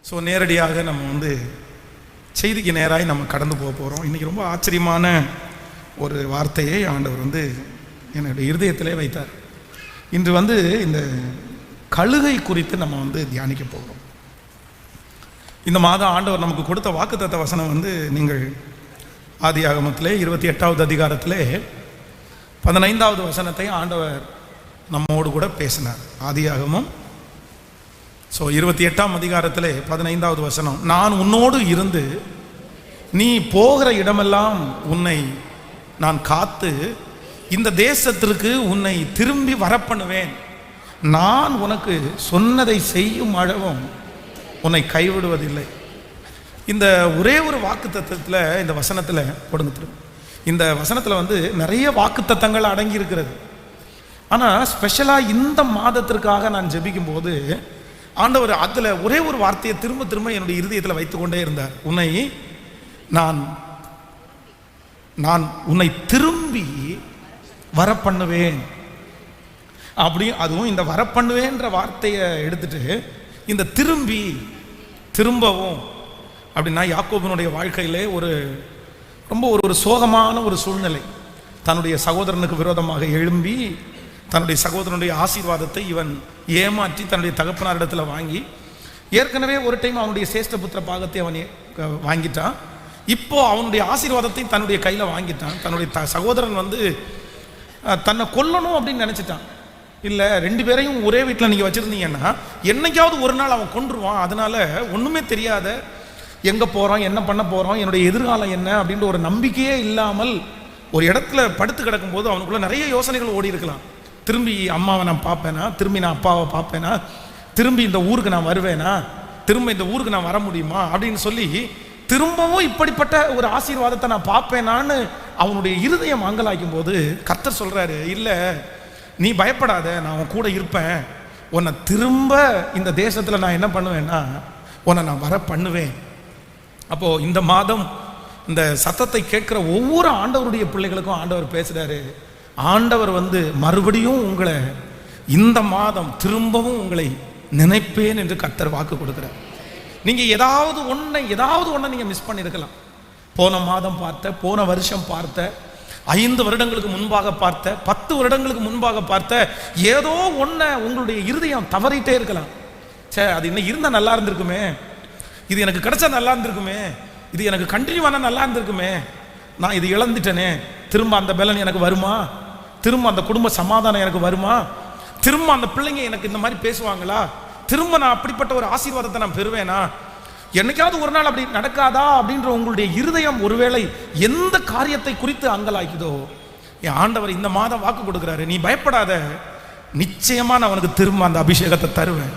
So நேரடியாக நம்ம செய்திக்கு நேராக நம்ம கடந்து போக போகிறோம். இன்றைக்கி ரொம்ப ஆச்சரியமான ஒரு வார்த்தையை ஆண்டவர் என்னுடைய இருதயத்திலே வைத்தார். இன்று இந்த கழுகை குறித்து நம்ம தியானிக்க போகிறோம். இந்த மாதம் ஆண்டவர் நமக்கு கொடுத்த வாக்குத்தத்த வசனம் நீங்கள் ஆதியாகமத்திலே 28வது அதிகாரத்திலே 15வது வசனத்தை ஆண்டவர் நம்மோடு கூட பேசினார். ஆதியாகமம் 28ஆம் அதிகாரத்திலே 15வது வசனம், நான் உன்னோடு இருந்து நீ போகிற இடமெல்லாம் உன்னை நான் காத்து இந்த தேசத்திற்கு உன்னை திரும்பி வரப்பண்ணுவேன், நான் உனக்கு சொன்னதை செய்யும் அளவும் உன்னை கைவிடுவதில்லை. இந்த ஒரே ஒரு வாக்குத்தத்தத்தில் இந்த வசனத்தில் கொடுங்க. இந்த வசனத்தில் நிறைய வாக்குத்தத்தங்கள் அடங்கி இருக்கிறது. ஆனால் ஸ்பெஷலாக இந்த மாதத்திற்காக நான் ஜெபிக்கும் போது ஆண்டவர் அதில் ஒரே ஒரு வார்த்தையை திரும்ப திரும்ப என்னுடைய இருதயத்தில் வைத்துக்கொண்டே இருந்தார். நான் உன்னை திரும்பி வரப்பண்ணுவேன் அப்படி. அதுவும் இந்த வரப்பண்ணுவேன்ற வார்த்தையை எடுத்துட்டு இந்த திரும்பவும் அப்படின்னா யாக்கோபினுடைய வாழ்க்கையிலே ரொம்ப ஒரு சோகமான ஒரு சூழ்நிலை. தன்னுடைய சகோதரனுக்கு விரோதமாக எழும்பி தன்னுடைய சகோதரனுடைய ஆசீர்வாதத்தை இவன் ஏமாற்றி தன்னுடைய தகப்பனாரிடத்தில் வாங்கி, ஏற்கனவே ஒரு டைம் அவனுடைய சேஷ்ட புத்திர பாகத்தை அவன் வாங்கிட்டான். இப்போ அவனுடைய ஆசீர்வாதத்தை தன்னுடைய கையில் வாங்கிட்டான். தன்னுடைய சகோதரன் தன்னை கொல்லணும் அப்படின்னு நினச்சிட்டான். இல்லை, 2 பேரையும் ஒரே வீட்டில் நீங்கள் வச்சுருந்தீங்கன்னா என்னைக்காவது ஒரு நாள் அவன் கொன்றுவான். அதனால் ஒன்றுமே தெரியாத எங்கே போகிறோம், என்ன பண்ண போகிறோம், என்னுடைய எதிர்காலம் என்ன அப்படின்ற ஒரு நம்பிக்கையே இல்லாமல் ஒரு இடத்துல படுத்து கிடக்கும்போது அவனுக்குள்ள நிறைய யோசனைகள் ஓடி இருக்கலாம். திரும்பி அம்மாவை நான் பார்ப்பேனா, திரும்பி நான் அப்பாவை பார்ப்பேனா, திரும்பி இந்த ஊருக்கு நான் வருவேனா, திரும்ப இந்த ஊருக்கு நான் வர முடியுமா அப்படின்னு சொல்லி திரும்பவும் இப்படிப்பட்ட ஒரு ஆசீர்வாதத்தை நான் பார்ப்பேனான்னு அவனுடைய இருதயம் அங்கலாய்க்கும் போது கர்த்தர் சொல்கிறாரு, இல்லை நீ பயப்படாத, நான் உன் கூட இருப்பேன், உன்னை திரும்ப இந்த தேசத்தில் நான் என்ன பண்ணுவேன்னா உன்னை நான் வர பண்ணுவேன். அப்போது இந்த மாதம் இந்த சத்தத்தை கேட்குற ஒவ்வொரு ஆண்டவருடைய பிள்ளைகளுக்கும் ஆண்டவர் பேசுகிறாரு. ஆண்டவர் மறுபடியும் உங்களை இந்த மாதம் திரும்பவும் உங்களை நினைப்பேன் என்று கர்த்தர் வாக்கு கொடுக்குறார். நீங்கள் ஏதாவது ஒன்றை நீங்கள் மிஸ் பண்ணியிருக்கலாம். போன மாதம் பார்த்த, போன வருஷம் பார்த்த, 5 வருடங்களுக்கு முன்பாக பார்த்த, 10 வருடங்களுக்கு முன்பாக பார்த்த ஏதோ ஒன்றை உங்களுடைய இருதயம் தவறிட்டே இருக்கலாம். அது இன்னும் இருந்தால் நல்லா இருந்திருக்குமே, இது எனக்கு கிடைச்சா நல்லா இருந்திருக்குமே, இது எனக்கு கண்டினியூவான நல்லா இருந்திருக்குமே, நான் இது இழந்துட்டேனே, திரும்ப அந்த பலன் எனக்கு வருமா, திரும்ப அந்த குடும்ப சமாதானம் எனக்கு வருமா, திரும்ப அந்த பிள்ளைங்க எனக்கு இந்த மாதிரி பேசுவாங்களா, திரும்ப நான் அப்படிப்பட்ட ஒரு ஆசீர்வாதத்தை நான் பெறுவேனா, என்னைக்காவது ஒரு நாள் அப்படி நடக்காதா அப்படின்ற உங்களுடைய இருதயம் ஒருவேளை எந்த காரியத்தை குறித்து அங்கலாய்க்குதோ, என் ஆண்டவர் இந்த மாதம் வாக்கு கொடுக்குறாரு, நீ பயப்படாத, நிச்சயமா நான் உனக்கு திரும்ப அந்த அபிஷேகத்தை தருவேன்,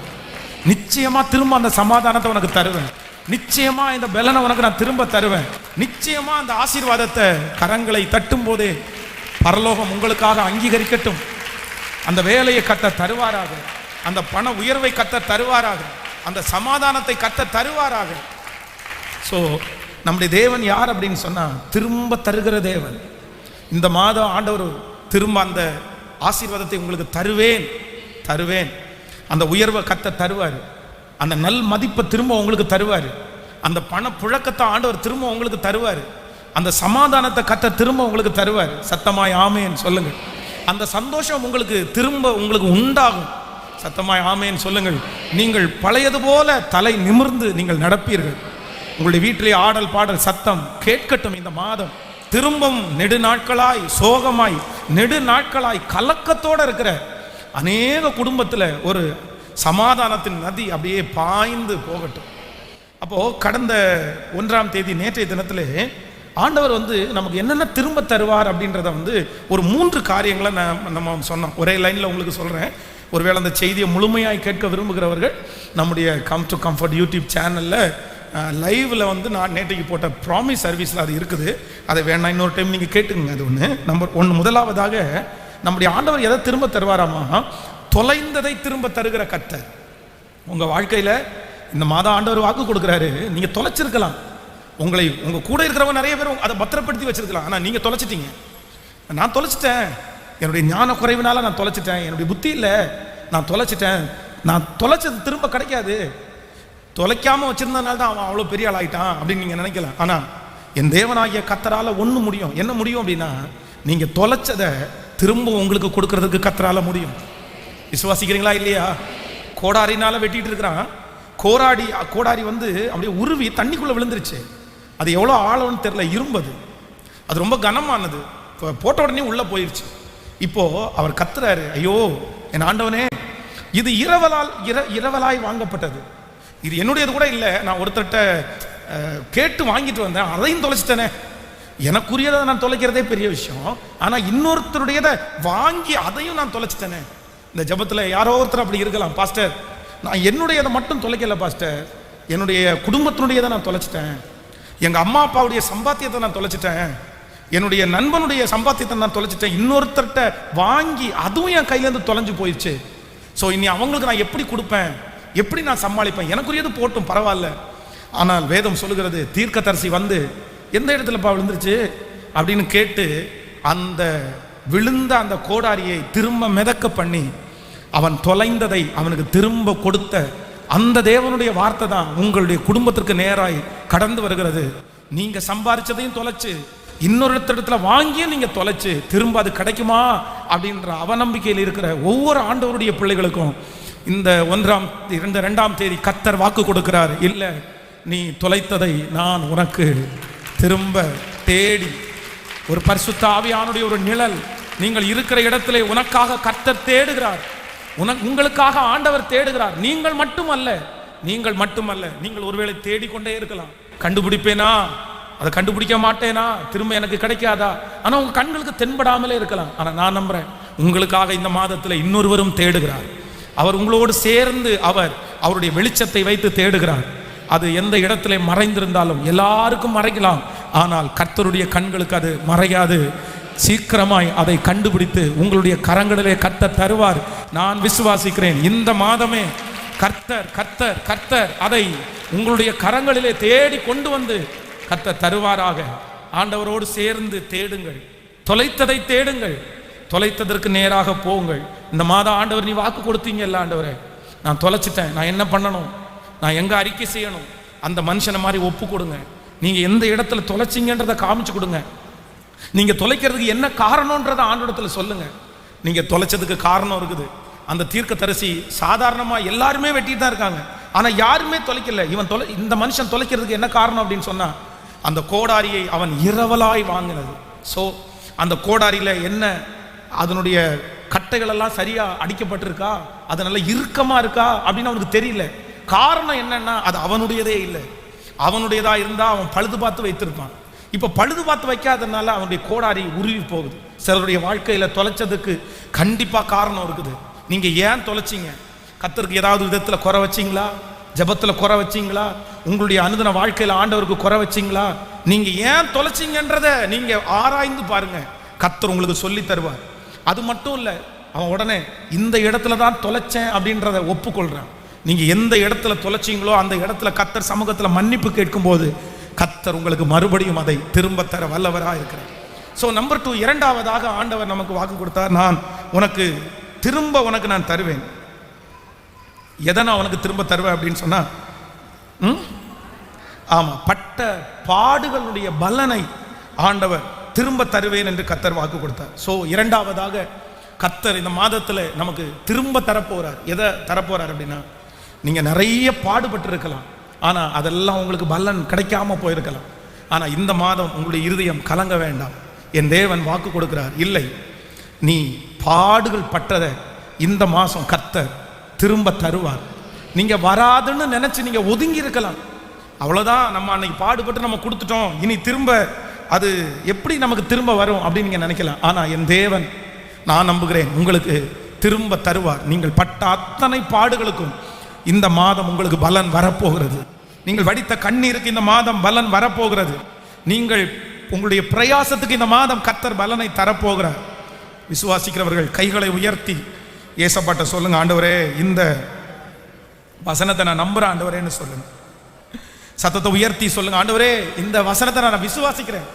நிச்சயமா திரும்ப அந்த சமாதானத்தை உனக்கு தருவேன், நிச்சயமா இந்த பலனை உனக்கு நான் திரும்ப தருவேன், நிச்சயமா அந்த ஆசீர்வாதத்தை கரங்களை தட்டும் போதே பரலோகம் உங்களுக்காக அங்கீகரிக்கட்டும். அந்த வேலையை கத்த தருவாராக, அந்த பண உயர்வை கத்த தருவாராக, அந்த சமாதானத்தை கத்த தருவாராக. ஸோ நம்முடைய தேவன் யார் அப்படின்னு சொன்னா திரும்ப தருகிற தேவன். இந்த மாதம் ஆண்டவர் திரும்ப அந்த ஆசீர்வாதத்தை உங்களுக்கு தருவேன், அந்த உயர்வை கத்த தருவார், அந்த நல் மதிப்பை திரும்ப உங்களுக்கு தருவார், அந்த பண புழக்கத்தை ஆண்டவர் திரும்ப உங்களுக்கு தருவார், அந்த சமாதானத்தை கத்த திரும்ப உங்களுக்கு தருவார். சத்தமாய் ஆமேன்னு சொல்லுங்கள். அந்த சந்தோஷம் உங்களுக்கு உண்டாகும். சத்தமாய் ஆமேன்னு சொல்லுங்கள். நீங்கள் பழையது போல தலை நிமிர்ந்து நீங்கள் நடப்பீர்கள். உங்களுடைய வீட்டிலே ஆடல் பாடல் சத்தம் கேட்கட்டும். இந்த மாதம் திரும்பவும் நெடுநாட்களாய் சோகமாய் நெடுநாட்களாய் கலக்கத்தோடு இருக்கிற அநேக குடும்பத்தில் ஒரு சமாதானத்தின் நதி அப்படியே பாய்ந்து போகட்டும். அப்போது கடந்த 1ஆம் தேதி நேற்றைய தினத்திலே ஆண்டவர் நமக்கு என்னென்ன திரும்ப தருவார் அப்படின்றத ஒரு 3 காரியங்களை நம்ம சொன்னோம். ஒரே லைனில் உங்களுக்கு சொல்கிறேன். ஒருவேளை அந்த செய்தியை முழுமையாக கேட்க விரும்புகிறவர்கள் நம்முடைய கம் டு கம்ஃபர்ட் யூடியூப் சேனலில் லைவில் நான் நேற்றைக்கு போட்ட ப்ராமிஸ் சர்வீஸில் அது இருக்குது. அதை வேணா இன்னொரு டைம் நீங்கள் கேட்டுங்க. அது நம்பர் 1. முதலாவதாக நம்முடைய ஆண்டவர் எதை திரும்ப தருவாராமா, தொலைந்ததை திரும்ப தருகிற கர்த்தர். உங்கள் வாழ்க்கையில் இந்த மாதம் ஆண்டவர் வாக்கு கொடுக்குறாரு. நீங்கள் தொலைச்சிருக்கலாம், உங்கள் கூட இருக்கிறவங்க நிறைய பேர் அதை பத்திரப்படுத்தி வச்சிருக்கலாம். ஆனால் நீங்கள் தொலைச்சிட்டீங்க. நான் தொலைச்சிட்டேன், என்னுடைய ஞான குறைவினால நான் தொலைச்சிட்டேன், என்னுடைய புத்தி இல்லை, நான் தொலைச்சிட்டேன், நான் தொலைச்சது திரும்ப கிடைக்காது. தொலைக்காம வச்சிருந்ததுனால தான் அவன் அவ்வளோ பெரிய ஆள் ஆயிட்டான் அப்படின்னு நீங்க நினைக்கலாம். ஆனா என் தேவனாகிய கர்த்தரால ஒண்ணு முடியும். என்ன முடியும் அப்படின்னா, நீங்க தொலைச்சதை திரும்ப உங்களுக்கு கொடுக்கறதுக்கு கர்த்தரால முடியும். விசுவாசிக்கிறீங்களா இல்லையா? கோடாரினால வெட்டிட்டு இருக்கிறான். கோடாரி வந்து அப்படியே உருவி தண்ணிக்குள்ள விழுந்துருச்சு. அது எவ்வளோ ஆழம்னு தெரியல, இரும்பது, அது ரொம்ப கனமானது. போட்ட உடனே உள்ள போயிருச்சு. இப்போ அவர் கத்துறாரு, ஐயோ என் ஆண்டவனே, இது இரவலாய் வாங்கப்பட்டது, இது என்னுடையது கூட இல்லை, நான் ஒருத்தர்கிட்ட கேட்டு வாங்கிட்டு வந்தேன், அதையும் தொலைச்சிட்டேனே. எனக்குரியதை நான் தொலைக்கிறதே பெரிய விஷயம், ஆனா இன்னொருத்தருடையதை வாங்கி அதையும் நான் தொலைச்சிட்டேனே. இந்த ஜபத்துல யாரோ ஒருத்தர் அப்படி இருக்கலாம், பாஸ்டர் நான் என்னுடையதை மட்டும் தொலைக்கல பாஸ்டர், என்னுடைய குடும்பத்தினுடையதை நான் தொலைச்சிட்டேன், எங்க அம்மா அப்பாவுடைய சம்பாத்தியத்தை நான் தொலைச்சிட்டேன், என்னுடைய நண்பனுடைய சம்பாத்தியத்தை நான் தொலைச்சிட்டேன், இன்னொருத்தர்கிட்ட வாங்கி அதுவும் என் கையிலேருந்து தொலைஞ்சு போயிடுச்சு. ஸோ இனி அவங்களுக்கு நான் எப்படி கொடுப்பேன், எப்படி நான் சமாளிப்பேன், எனக்குரியது போட்டும் பரவாயில்ல. ஆனால் வேதம் சொல்லுகிறது, தீர்க்கதரிசி வந்து எந்த இடத்துலப்பா விழுந்துருச்சு அப்படின்னு கேட்டு அந்த விழுந்த அந்த கோடாரியை திரும்ப மிதக்க பண்ணி அவன் தொலைந்ததை அவனுக்கு திரும்ப கொடுத்த அந்த தேவனுடைய வார்த்தை தான் உங்களுடைய குடும்பத்திற்கு நேராய் கடந்து வருகிறது. நீங்க சம்பாதிச்சதையும் தொலைச்சு இன்னொரு இடத்துல வாங்கியும் நீங்க தொலைச்சு திரும்ப அது கிடைக்குமா அப்படின்ற அவநம்பிக்கையில் இருக்கிற ஒவ்வொரு ஆண்டவருடைய பிள்ளைகளுக்கும் இந்த 2ஆம் தேதி கர்த்தர் வாக்கு கொடுக்கிறார், இல்ல நீ தொலைத்ததை நான் உனக்கு திரும்ப தேடி, ஒரு பரிசுத்த ஆவியானுடைய ஒரு நிழல் நீங்கள் இருக்கிற இடத்திலே உனக்காக கர்த்தர் தேடுகிறார், உங்களுக்காக ஆண்டவர் தேடுகிறார். நீங்கள் மட்டுமல்ல, நீங்கள் ஒருவேளை தேடிக்கொண்டே இருக்கலாம், கண்டுபிடிப்பேனா, அதை கண்டுபிடிக்க மாட்டேனா, திரும்ப எனக்கு கிடைக்காதா, ஆனா உங்க கண்களுக்கு தென்படாமலே இருக்கலாம். ஆனா நான் நம்புறேன், உங்களுக்காக இந்த மாதத்துல இன்னொருவரும் தேடுகிறார். அவர் உங்களோடு சேர்ந்து அவருடைய வெளிச்சத்தை வைத்து தேடுகிறார். அது எந்த இடத்துல மறைந்திருந்தாலும் எல்லாருக்கும் மறைக்கலாம், ஆனால் கர்த்தருடைய கண்களுக்கு அது மறையாது. சீக்கிரமாய் அதை கண்டுபிடித்து உங்களுடைய கரங்களிலே கர்த்தர் தருவார். நான் விசுவாசிக்கிறேன், இந்த மாதமே கர்த்தர் அதை உங்களுடைய கரங்களிலே தேடி கொண்டு வந்து கர்த்தர் தருவாராக. ஆண்டவரோடு சேர்ந்து தேடுங்கள், தொலைத்ததை தேடுங்கள், தொலைத்ததற்கு நேராக போங்கள். இந்த மாதம் ஆண்டவர் நீ வாக்கு கொடுத்தீங்கல்ல, ஆண்டவரே நான் தொலைச்சிட்டேன், நான் என்ன பண்ணணும், நான் எங்க அறிக்கை செய்யணும், அந்த மனுஷனை மாதிரி ஒப்பு கொடுங்க. நீங்க எந்த இடத்துல தொலைச்சிங்கன்றதை காமிச்சு கொடுங்க. நீங்க தொலைக்கிறதுக்கு என்ன காரணம்ன்றதை ஆண்டவரிடத்துல சொல்லுங்க. நீங்க தொலைச்சதுக்கு காரணம் இருக்குது. அந்த தீர்க்கதரிசி சாதாரணமா எல்லாருமே வெட்டிட்டு தான் இருக்காங்க, ஆனா யாருமே தொலைக்கல. இந்த மனுஷன் தொலைக்கிறதுக்கு என்ன காரணம் அப்படின்னு சொன்னா, அந்த கோடாரியை அவன் இரவலாய் வாங்கினது. ஸோ அந்த கோடாரியில என்ன, அதனுடைய கட்டைகள் எல்லாம் சரியா அடிக்கப்பட்டிருக்கா, அது நல்ல இறுக்கமா இருக்கா அப்படின்னு அவனுக்கு தெரியல. காரணம் என்னன்னா, அது அவனுடையதே இல்லை. அவனுடையதா இருந்தா அவன் பழுது பார்த்து வைத்திருப்பான். இப்ப பழுது பார்த்து வைக்காதனால அவனுடைய கோடாரி உருவி போகுது. சிலருடைய வாழ்க்கையில தொலைச்சதுக்கு கண்டிப்பா காரணம் இருக்குது. நீங்க ஏன் தொலைச்சிங்க? கர்த்தருக்கு ஏதாவது விதத்துல குறை வச்சிங்களா? ஜபத்துல குறை வச்சிங்களா? உங்களுடைய அனுதின வாழ்க்கையில ஆண்டவருக்கு குறை வச்சிங்களா? நீங்க ஏன் தொலைச்சிங்கன்றத நீங்க ஆராய்ந்து பாருங்க, கர்த்தர் உங்களுக்கு சொல்லி தருவார். அது மட்டும் இல்ல, அவன் உடனே இந்த இடத்துல தான் தொலைச்சேன் அப்படின்றத ஒப்புக்கொள்றான். நீங்க எந்த இடத்துல தொலைச்சிங்களோ அந்த இடத்துல கர்த்தர் சமூகத்துல மன்னிப்பு கேட்கும் போது கர்த்தர் உங்களுக்கு மறுபடியும் அதை திரும்ப தர வல்லவராக இருக்கிறார். ஸோ நம்பர் 2, இரண்டாவதாக ஆண்டவர் நமக்கு வாக்கு கொடுத்தார், நான் உனக்கு திரும்ப நான் தருவேன். எதை நான் உனக்கு திரும்ப தருவேன் அப்படின்னு சொன்னா, ஆமா, பட்ட பாடுகளுடைய பலனை ஆண்டவர் திரும்ப தருவேன் என்று கர்த்தர் வாக்கு கொடுத்தார். ஸோ இரண்டாவதாக கர்த்தர் இந்த மாதத்துல நமக்கு திரும்ப தரப்போறார். எதை தரப்போறார் அப்படின்னா, நீங்க நிறைய பாடுபட்டு இருக்கலாம், ஆனா அதெல்லாம் உங்களுக்கு பலன் கிடைக்காம போயிருக்கலாம். ஆனா இந்த மாதம் உங்களுடைய இருதயம் கலங்க வேண்டாம். என் தேவன் வாக்கு கொடுக்கிறார், இல்லை, நீ பாடுகள் பட்டதை இந்த மாசம் கர்த்தர் திரும்ப தருவார். நீங்க வராதுன்னு நினைச்சு நீங்க ஒதுங்கி இருக்கலாம், அவ்வளவுதான், நம்ம அன்னைக்கு பாடுபட்டு நம்ம கொடுத்துட்டோம், இனி திரும்ப அது எப்படி நமக்கு திரும்ப வரும் அப்படின்னு நீங்க நினைக்கலாம். ஆனா என் தேவன், நான் நம்புகிறேன், உங்களுக்கு திரும்ப தருவார். நீங்கள் பட்ட அத்தனை பாடுகளுக்கும் இந்த மாதம் உங்களுக்கு பலன் வரப்போகிறது. நீங்கள் வடித்த கண்ணீருக்கு இந்த மாதம் பலன் வரப்போகிறது. நீங்கள் உங்களுடைய பிரயாசத்துக்கு இந்த மாதம் கர்த்தர் பலனை தரப்போகிறார். விசுவாசிக்கிறவர்கள் கைகளை உயர்த்தி ஏசப்பாட்ட சொல்லுங்க, ஆண்டவரே இந்த வசனத்தை நான் நம்புறேன் ஆண்டவரேன்னு சொல்லுங்க. சத்தத்தை உயர்த்தி சொல்லுங்க, ஆண்டவரே இந்த வசனத்தை நான் விசுவாசிக்கிறேன்,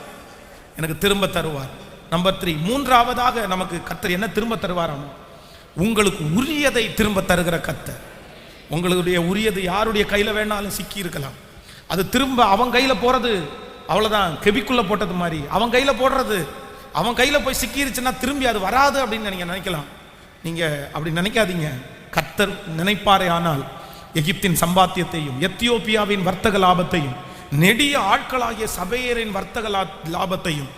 எனக்கு திரும்ப தருவார். நம்பர் 3, மூன்றாவதாக நமக்கு கர்த்தர் என்ன திரும்ப தருவாராம்? உங்களுக்கு உரியதை திரும்ப தருகிற கர்த்தர். உங்களுடைய உரியது யாருடைய கையில வேணாலும் சிக்கி இருக்கலாம். அது திரும்ப அவன் கையில போறது அவ்வளவுதான், கெபிக்குள்ள போட்டது மாதிரி அவன் கையில போடுறது. அவன் கையில போய் சிக்கிருச்சுன்னா திரும்பி அது வராது அப்படின்னு நீங்க நினைக்கலாம். நீங்க அப்படி நினைக்காதீங்க. கர்த்தர் நினைப்பாரே ஆனால் எகிப்தின் சம்பாத்தியத்தையும் எத்தியோப்பியாவின் வர்த்தக லாபத்தையும் நெடிய ஆட்களாகிய சபையரின் வர்த்தக லாபத்தையும்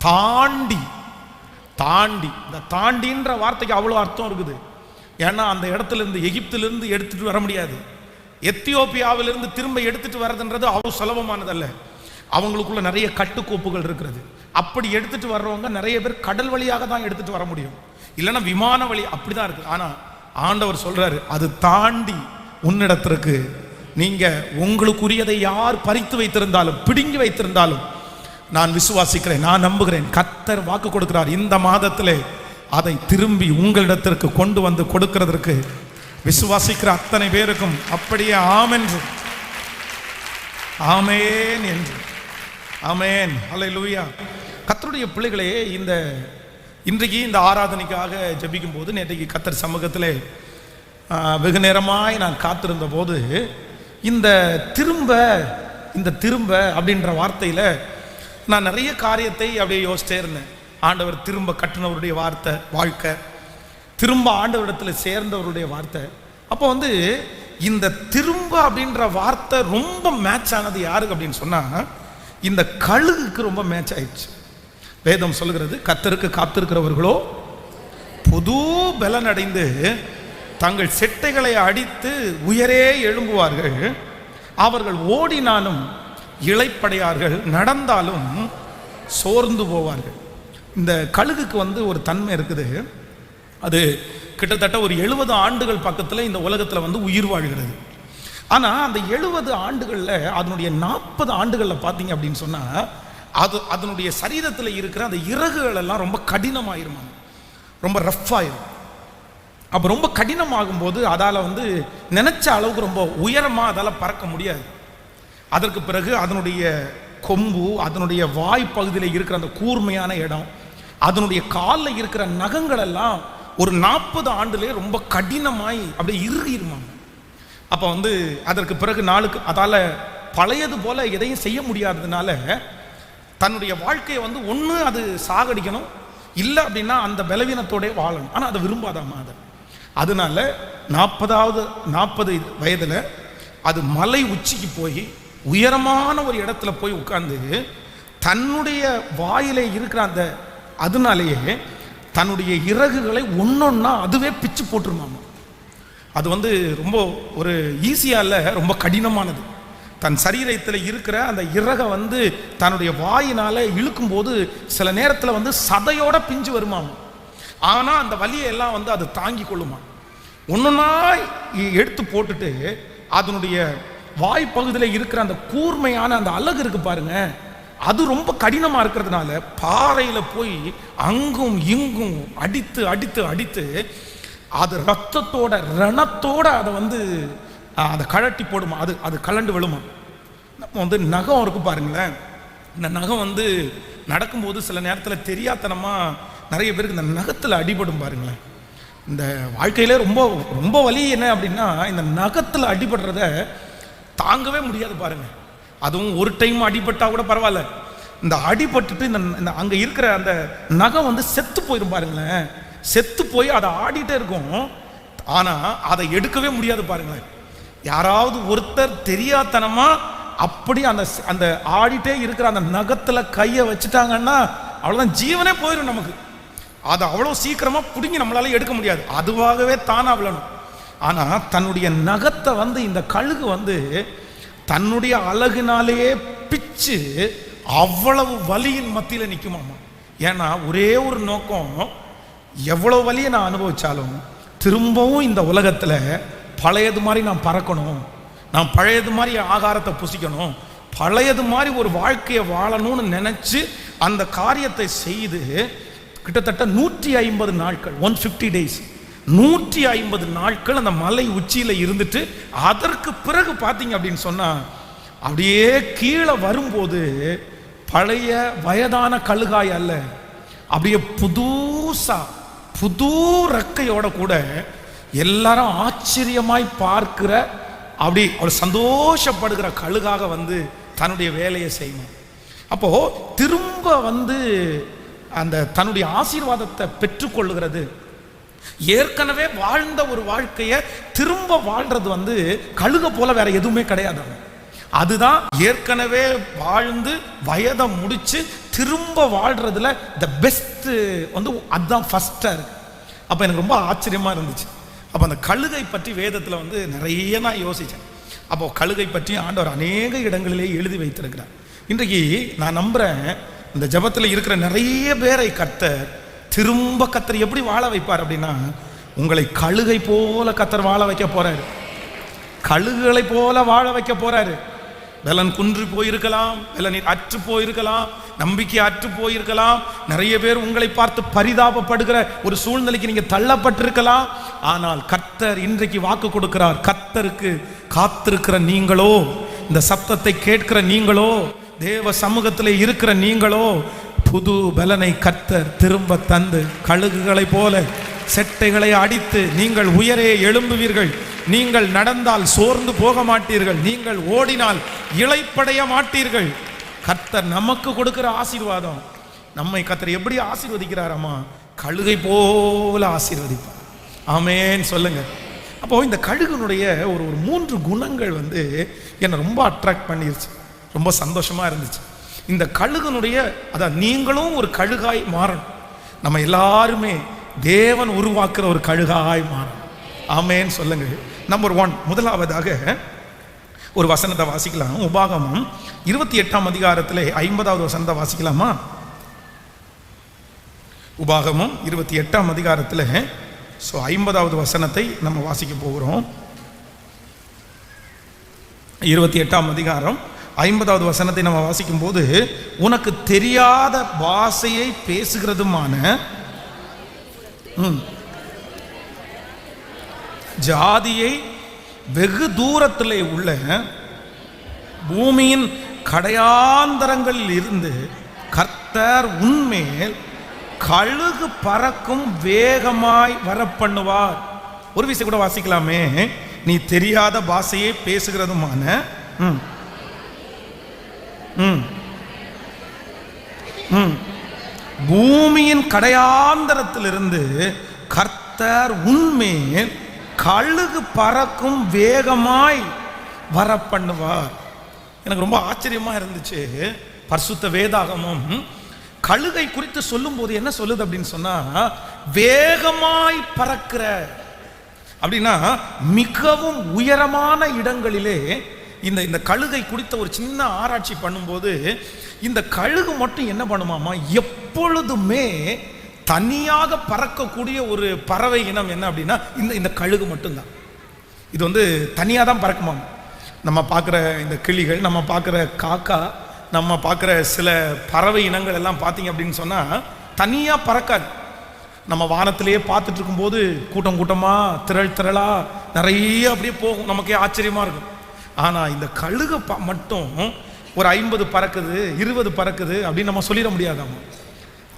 தாண்டி தாண்டி இந்த தாண்டின்ற வார்த்தைக்கு அவ்வளோ அர்த்தம் இருக்குது. ஏன்னா அந்த இடத்துல இருந்து எகிப்திலிருந்து எடுத்துட்டு வர முடியாது. எத்தியோப்பியாவிலிருந்து திரும்ப எடுத்துட்டு வர்றதுன்றது அவ்வளோ சுலபமானதல்ல. அவங்களுக்குள்ள நிறைய கட்டுக்கோப்புகள் இருக்கிறது. அப்படி எடுத்துட்டு வர்றவங்க நிறைய பேர் கடல் வழியாக தான் எடுத்துட்டு வர முடியும், இல்லைன்னா விமான வழி அப்படிதான் இருக்கு. ஆனா ஆண்டவர் சொல்றாரு, அது தாண்டி உன்னிடத்திற்கு நீங்க உங்களுக்குரியதை யார் பறித்து வைத்திருந்தாலும் பிடுங்கி வைத்திருந்தாலும் நான் விசுவாசிக்கிறேன், நான் நம்புகிறேன். கர்த்தர் வாக்கு கொடுக்கிறார், இந்த மாதத்திலே அதை திரும்பி உங்களிடத்திற்கு கொண்டு வந்து கொடுக்கிறதற்கு விசுவாசிக்கிற அத்தனை பேருக்கும் அப்படியே ஆமென்று ஆமென் என்று ஆமென். அல்லேலூயா. கர்த்தருடைய பிள்ளைகளே, இன்றைக்கு இந்த ஆராதனைக்காக ஜெபிக்கும் போது நேற்றைக்கு கர்த்தர் சமூகத்திலே வெகு நேரமாய் நான் காத்திருந்த போது இந்த திரும்ப அப்படின்ற வார்த்தையில் நான் நிறைய காரியத்தை அப்படியே யோசிச்சே இருந்தேன். ஆண்டவர் திரும்ப கட்டினவருடைய வாழ்க்கை, திரும்ப ஆண்டவரிடத்தில் சேர்ந்தவருடைய வார்த்தை. அப்போ இந்த திரும்ப அப்படின்ற வார்த்தை ரொம்ப மேட்ச் ஆனது யாருக்கு அப்படின்னு சொன்னா, இந்த கழுகுக்கு ரொம்ப மேட்ச் ஆயிடுச்சு. வேதம் சொல்கிறது, கர்த்தருக்கு காத்திருக்கிறவர்களோ புது பலன் அடைந்து தங்கள் செட்டைகளை அடித்து உயரே எழும்புவார்கள், அவர்கள் ஓடினாலும் இளைப்படையார்கள், நடந்தாலும் சோர்ந்து போவார்கள். இந்த கழுகுக்கு ஒரு தன்மை இருக்குது. அது கிட்டத்தட்ட ஒரு 70 ஆண்டுகள் பக்கத்தில் இந்த உலகத்தில் உயிர் வாழ்கிறது. ஆனால் அந்த 70 ஆண்டுகளில் அதனுடைய 40 ஆண்டுகளில் பார்த்தீங்க அப்படின்னு சொன்னால் அதனுடைய சரீரத்தில் இருக்கிற அந்த இறகுகள் எல்லாம் ரொம்ப கடினமாயிருமா, ரொம்ப ரஃப் ஆயிரும். அப்போ ரொம்ப கடினமாகும் போது அதால் நினைச்ச அளவுக்கு ரொம்ப உயரமாக அதால் பறக்க முடியாது. அதற்கு பிறகு அதனுடைய கொம்பு, அதனுடைய வாய் பகுதியில் இருக்கிற அந்த கூர்மையான இடம், அதனுடைய காலில் இருக்கிற நகங்கள் எல்லாம் ஒரு 40 ஆண்டுலேயே ரொம்ப கடினமாய் அப்படியே இறுகிருமாங்க. அப்போ அதற்கு பிறகு நாளுக்கு அதால் பழையது போல எதையும் செய்ய முடியாததுனால தன்னுடைய வாழ்க்கையை ஒன்று அது சாகடிக்கணும், இல்லை அப்படின்னா அந்த பலவீனத்தோட வாழணும். ஆனால் அதை விரும்பாதாமா அதை. அதனால 40 வயதில் அது மலை உச்சிக்கு போய் உயரமான ஒரு இடத்துல போய் உட்கார்ந்து தன்னுடைய வாயிலே இருக்கிற அதனாலேயே தன்னுடைய இறகுகளை ஒன்னொன்னா அதுவே பிச்சு போட்டுருமாமா. அது ரொம்ப ஒரு ஈஸியா இல்ல, ரொம்ப கடினமானது. தன் சரீரத்தில் இருக்கிற அந்த இறகை தன்னுடைய வாயினால இழுக்கும் போது சில நேரத்தில் சதையோட பிஞ்சு வருமாமா. ஆனா அந்த வலியை எல்லாம் அது தாங்கி கொள்ளுமா. ஒன்னொன்னா எடுத்து போட்டுட்டு அதனுடைய வாய் பகுதியில் இருக்கிற அந்த கூர்மையான அந்த அலகு இருக்கு பாருங்க, அது ரொம்ப கடினமா இருக்கிறதுனால பாறையில போய் அங்கும் இங்கும் அடித்து அடித்து அடித்து அது ரத்தத்தோட ரணத்தோட அதை அதை கழட்டி போடுமா. அது கலண்டு விழுமா. நம்ம நகம் இருக்கு பாருங்களேன், இந்த நகம் நடக்கும்போது சில நேரத்தில் தெரியாதனமா நிறைய பேருக்கு இந்த நகத்தில் அடிபடும் பாருங்களேன். இந்த வாழ்க்கையில ரொம்ப ரொம்ப வலி என்ன அப்படின்னா, இந்த நகத்தில் அடிபடுறத தாங்கவே முடியாது பாருங்க. அதுவும் ஒரு டைம் அடிபட்டா கூட பரவாயில்ல, இந்த அடிபட்டுட்டு இந்த அங்க இருக்கிற அந்த நகம் செத்து போயிடும் பாருங்களேன். செத்து போய் அதை ஆடிட்டே இருக்கும், ஆனா அதை எடுக்கவே முடியாது பாருங்களேன். யாராவது ஒருத்தர் தெரியாதனமா அப்படி அந்த ஆடிட்டே இருக்கிற அந்த நகத்துல கையை வச்சுட்டாங்கன்னா அவ்வளவுதான், ஜீவனே போயிடும் நமக்கு. அதை அவ்வளோ சீக்கிரமா பிடுங்கி நம்மளால எடுக்க முடியாது, அதுவாகவே தானா விழணும். ஆனா தன்னுடைய நகத்தை இந்த கழுகு தன்னுடைய அழகினாலேயே பிச்சு அவ்வளவு வலியின் மத்தியில நிற்குமாமா. ஏன்னா ஒரே ஒரு நோக்கம், எவ்வளவு வலியை நான் அனுபவிச்சாலும் திரும்பவும் இந்த உலகத்துல பழையது மாதிரி நான் பறக்கணும், நான் பழையது மாதிரி ஆகாரத்தை புசிக்கணும், பழையது மாதிரி ஒரு வாழ்க்கையை வாழணும்னு நினைச்சு அந்த காரியத்தை செய்து கிட்டத்தட்ட 150 நாட்கள் 150 days 150 நாட்கள் அந்த மலை உச்சியில இருந்துட்டு அதற்கு பிறகு பார்த்தீங்க அப்படின்னு சொன்னா அப்படியே கீழே வரும்போது பழைய வயதான கழுகாய் அல்ல, அப்படியே புதுசா புது ரெக்கையோட கூட எல்லாரும் ஆச்சரியமாய் பார்க்கிற, அப்படி ஒரு சந்தோஷப்படுகிற கழுகாக வந்து தன்னுடைய வேலையை செய்யணும். அப்போ திரும்ப வந்து அந்த தன்னுடைய ஆசீர்வாதத்தை பெற்றுக்கொள்ளுகிறது, ஏற்கனவே வாழ்ந்த ஒரு வாழ்க்கையை திரும்ப வாழ்றது வந்து கழுக போல வேற எதுவுமே கிடையாது. அதுதான் ஏற்கனவே வாழ்ந்து வயதை முடிச்சு திரும்ப வாழ்றதுல த பெஸ்ட் வந்து அதுதான் ஃபர்ஸ்டா இருக்கு. அப்ப எனக்கு ரொம்ப ஆச்சரியமா இருந்துச்சு. அப்ப அந்த கழுகை பற்றி வேதத்துல வந்து நிறைய நான் யோசிச்சேன். அப்போ கழுகை பற்றி ஆண்டவர் அநேக இடங்களிலே எழுதி வைத்திருக்கிறார். இன்றைக்கு நான் நம்புறேன், இந்த ஜபத்தில் இருக்கிற நிறைய பேரை கர்த்தர் திரும்ப கர்த்தர் எப்படி வாழ வைப்பார் அப்படின்னா, உங்களை கழுகை போல கர்த்தர் வாழ வைக்க போறாரு. கழுகுகளை போல வாழ வைக்க போறாரு. பலன் குன்றி போயிருக்கலாம், பலன் அற்று போயிருக்கலாம், நம்பிக்கை அற்று போயிருக்கலாம், நிறைய பேர் உங்களை பார்த்து பரிதாபப்படுகிற ஒரு சூழ்நிலைக்கு நீங்க தள்ளப்பட்டிருக்கலாம். ஆனால் கர்த்தர் இன்றைக்கு வாக்கு கொடுக்கிறார். கர்த்தருக்கு காத்திருக்கிற நீங்களோ, இந்த சத்தத்தை கேட்கிற நீங்களோ, தேவ சமூகத்தில் இருக்கிற நீங்களோ, புது பலனை கர்த்தர் திரும்ப தந்து கழுகுகளை போல செட்டைகளை அடித்து நீங்கள் உயரே எழும்புவீர்கள். நீங்கள் நடந்தால் சோர்ந்து போக மாட்டீர்கள், நீங்கள் ஓடினால் இளைப்படைய மாட்டீர்கள். கர்த்தர் நமக்கு கொடுக்கிற ஆசீர்வாதம், நம்மை கர்த்தர் எப்படி ஆசீர்வதிக்கிறாராமா? கழுகை போல ஆசீர்வதிப்பார். ஆமேன் சொல்லுங்க. அப்போ இந்த கழுகுனுடைய ஒரு 3 குணங்கள் வந்து என்னை ரொம்ப அட்ராக்ட் பண்ணிருச்சு, ரொம்ப சந்தோஷமா இருந்துச்சு. இந்த கழுகுனுடைய, அதான் நீங்களும் ஒரு கழுகாய் மாறணும். நம்ம எல்லாருமே தேவன் உருவாக்குற ஒரு கழுகாய் மாறணும். ஆமேன் சொல்லுங்க. நம்பர் 1, முதலாவதாக ஒரு வசனத்தை வாசிக்கலாம். உபாகமம் 28ஆம் அதிகாரத்திலே 50வது வசனத்தை வாசிக்கலாமா? உபாகமம் 28ஆம் அதிகாரத்தில் 50வது வசனத்தை நம்ம வாசிக்க போகிறோம். 28ஆம் அதிகாரம் 50வது வசனத்தை நம்ம வாசிக்கும் போது, உனக்கு தெரியாத பாஷையை பேசுகிறதுமான ஜாதியை வெகு தூரத்திலே உள்ள பூமியின் கடையாந்தரங்களில் இருந்து கர்த்தர் உன்மேல் கழுகு பறக்கும் வேகமாய் வரப்பண்ணுவார். ஒரு விஷயம் கூட வாசிக்கலாமே, நீ தெரியாத பாஷையை பேசுகிறதுமான பூமியின் கடையாந்தரத்திலிருந்து கர்த்தர் உன்மேல் கழுகு பறக்கும் வேகமாய் வரப்பண்ணுவார். எனக்கு ரொம்ப ஆச்சரியமா இருந்துச்சு. பரிசுத்த வேதாகமம் கழுகை குறித்து சொல்லும் போது என்ன சொல்லுது அப்படின்னு சொன்னா, வேகமாய் பறக்கிற அப்படின்னா மிகவும் உயரமான இடங்களிலே இந்த கழுகை குறித்த ஒரு சின்ன ஆராய்ச்சி பண்ணும்போது, இந்த கழுகு மட்டும் என்ன பண்ணுமாமா, எப்பொழுதுமே தனியாக பறக்கக்கூடிய ஒரு பறவை இனம் என்ன அப்படின்னா இந்த கழுகு மட்டும்தான். இது வந்து தனியாக தான் பறக்குமாம். நம்ம பார்க்குற இந்த கிளிகள், நம்ம பார்க்குற காக்கா, நம்ம பார்க்குற சில பறவை இனங்கள் எல்லாம் பார்த்தீங்க அப்படின்னு சொன்னால் தனியாக பறக்காது. நம்ம வானத்திலேயே பார்த்துட்டு இருக்கும்போது கூட்டம் கூட்டமாக திரள் திரளாக நிறைய அப்படியே போகும், நமக்கே ஆச்சரியமாக இருக்கும். ஆனால் இந்த கழுகு மட்டும் ஒரு 50 பறக்குது, 20 பறக்குது அப்படின்னு நம்ம சொல்லிட முடியாதாமா.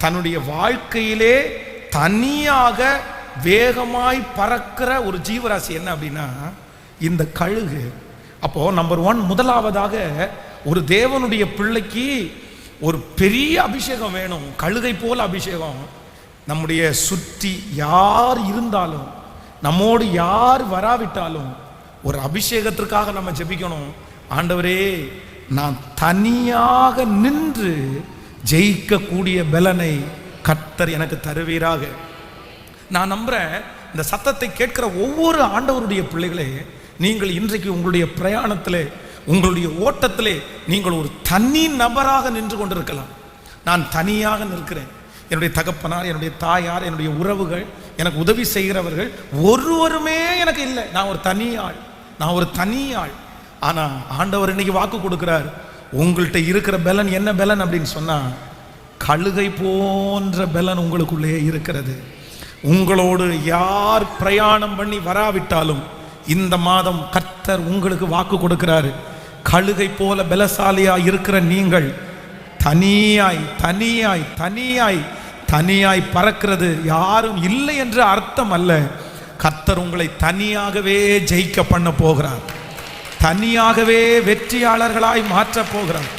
தன்னுடைய வாழ்க்கையிலே தனியாக வேகமாய் பறக்கிற ஒரு ஜீவராசி என்ன அப்படின்னா இந்த கழுகு. அப்போ நம்பர் 1, முதலாவதாக ஒரு தேவனுடைய பிள்ளைக்கு ஒரு பெரிய அபிஷேகம் வேணும், கழுகை போல அபிஷேகம். நம்முடைய சுற்றி யார் இருந்தாலும், நம்மோடு யார் வராவிட்டாலும் ஒரு அபிஷேகத்திற்காக நம்ம ஜெபிக்கணும். ஆண்டவரே, நான் தனியாக நின்று ஜெயிக்கக்கூடிய பலனை கர்த்தர் எனக்கு தருவீராக. நான் நம்புறேன், இந்த சத்தத்தை கேட்கிற ஒவ்வொரு ஆண்டவருடைய பிள்ளைகளே, நீங்கள் இன்றைக்கு உங்களுடைய பிரயாணத்திலே, உங்களுடைய ஓட்டத்திலே நீங்கள் ஒரு தனி நபராக நின்று கொண்டிருக்கலாம். நான் தனியாக நிற்கிறேன், என்னுடைய தகப்பனார், என்னுடைய தாயார், என்னுடைய உறவுகள், எனக்கு உதவி செய்கிறவர்கள் ஒருவருமே எனக்கு இல்லை. நான் ஒரு தனி ஆள், நான் ஒரு தனி ஆள். ஆனா ஆண்டவர் இன்னைக்கு வாக்கு கொடுக்கிறார், உங்கள்கிட்ட இருக்கிற பலன் என்ன பலன் அப்படின்னு சொன்னா, கழுகை போன்ற பலன் உங்களுக்குள்ளே இருக்கிறது. உங்களோடு யார் பிரயாணம் பண்ணி வராவிட்டாலும் இந்த மாதம் கர்த்தர் உங்களுக்கு வாக்கு கொடுக்கிறாரு. கழுகை போல பலசாலியா இருக்கிற நீங்கள் தனியாய் தனியாய் தனியாய் தனியாய் பறக்கிறது யாரும் இல்லை என்று அர்த்தம் அல்ல. கர்த்தர் உங்களை தனியாகவே ஜெயிக்க பண்ண போகிறார். தனியாகவே வெற்றியாளர்களாய் மாற்ற போகிறார்.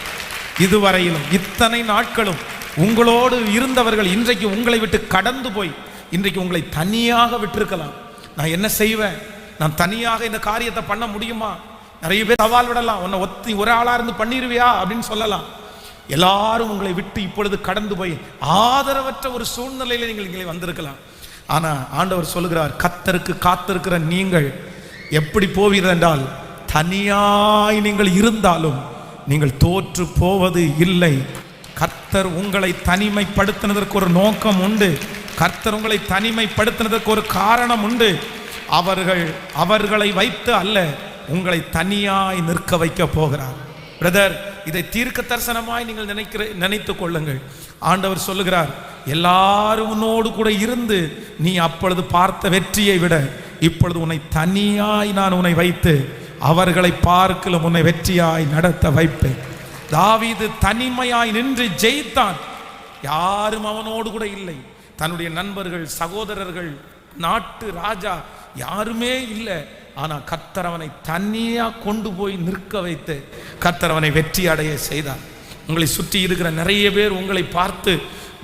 இதுவரையிலும் இத்தனை நாட்களும் உங்களோடு இருந்தவர்கள் இன்றைக்கு உங்களை விட்டு கடந்து போய் இன்றைக்கு உங்களை தனியாக விட்டிருக்கலாம். நான் என்ன செய்வேன், நான் தனியாக இந்த காரியத்தை பண்ண முடியுமா? நிறைய பேர் சவால் விடலாம், உன்னை ஒரு ஆளா இருந்து பண்ணிருவியா அப்படின்னு சொல்லலாம். எல்லாரும் உங்களை விட்டு இப்பொழுது கடந்து போய் ஆதரவற்ற ஒரு சூழ்நிலையில நீங்கள் இங்கே வந்திருக்கலாம். ஆனா ஆண்டவர் சொல்லுகிறார், கர்த்தருக்கு காத்திருக்கிற நீங்கள் எப்படி போவீர்கள் என்றால், தனியாய் நீங்கள் இருந்தாலும் நீங்கள் தோற்று போவது இல்லை. கர்த்தர் உங்களை தனிமைப்படுத்தினதற்கு ஒரு நோக்கம் உண்டு. கர்த்தர் உங்களை தனிமைப்படுத்தினதற்கு ஒரு காரணம் உண்டு. அவர்களை வைத்து அல்ல, உங்களை தனியாய் நிற்க வைக்க போகிறார். பிரதர், இதை தீர்க்க தரிசனமாய் நீங்கள் நினைத்துக் கொள்ளுங்கள். ஆண்டவர் சொல்லுகிறார், எல்லாரும் உன்னோடு கூட இருந்து நீ அப்பொழுது பார்த்த வெற்றியை விட இப்பொழுது உன்னை தனியாய் நான் உன்னை வைத்து அவர்களை பார்க்கலும் உன்னை வெற்றியாய் நடத்த வைப்பேன். தாவீது தனிமையாய் நின்று ஜெயித்தான். யாரும் அவனோடு கூட இல்லை. தன்னுடைய நண்பர்கள், சகோதரர்கள், நாட்டு ராஜா யாருமே இல்லை. ஆனா கர்த்தர் அவனை தனியா கொண்டு போய் நிற்க வைத்து கர்த்தர் அவனை வெற்றி அடைய செய்தார். உங்களை சுற்றி இருக்கிற நிறைய பேர் உங்களை பார்த்து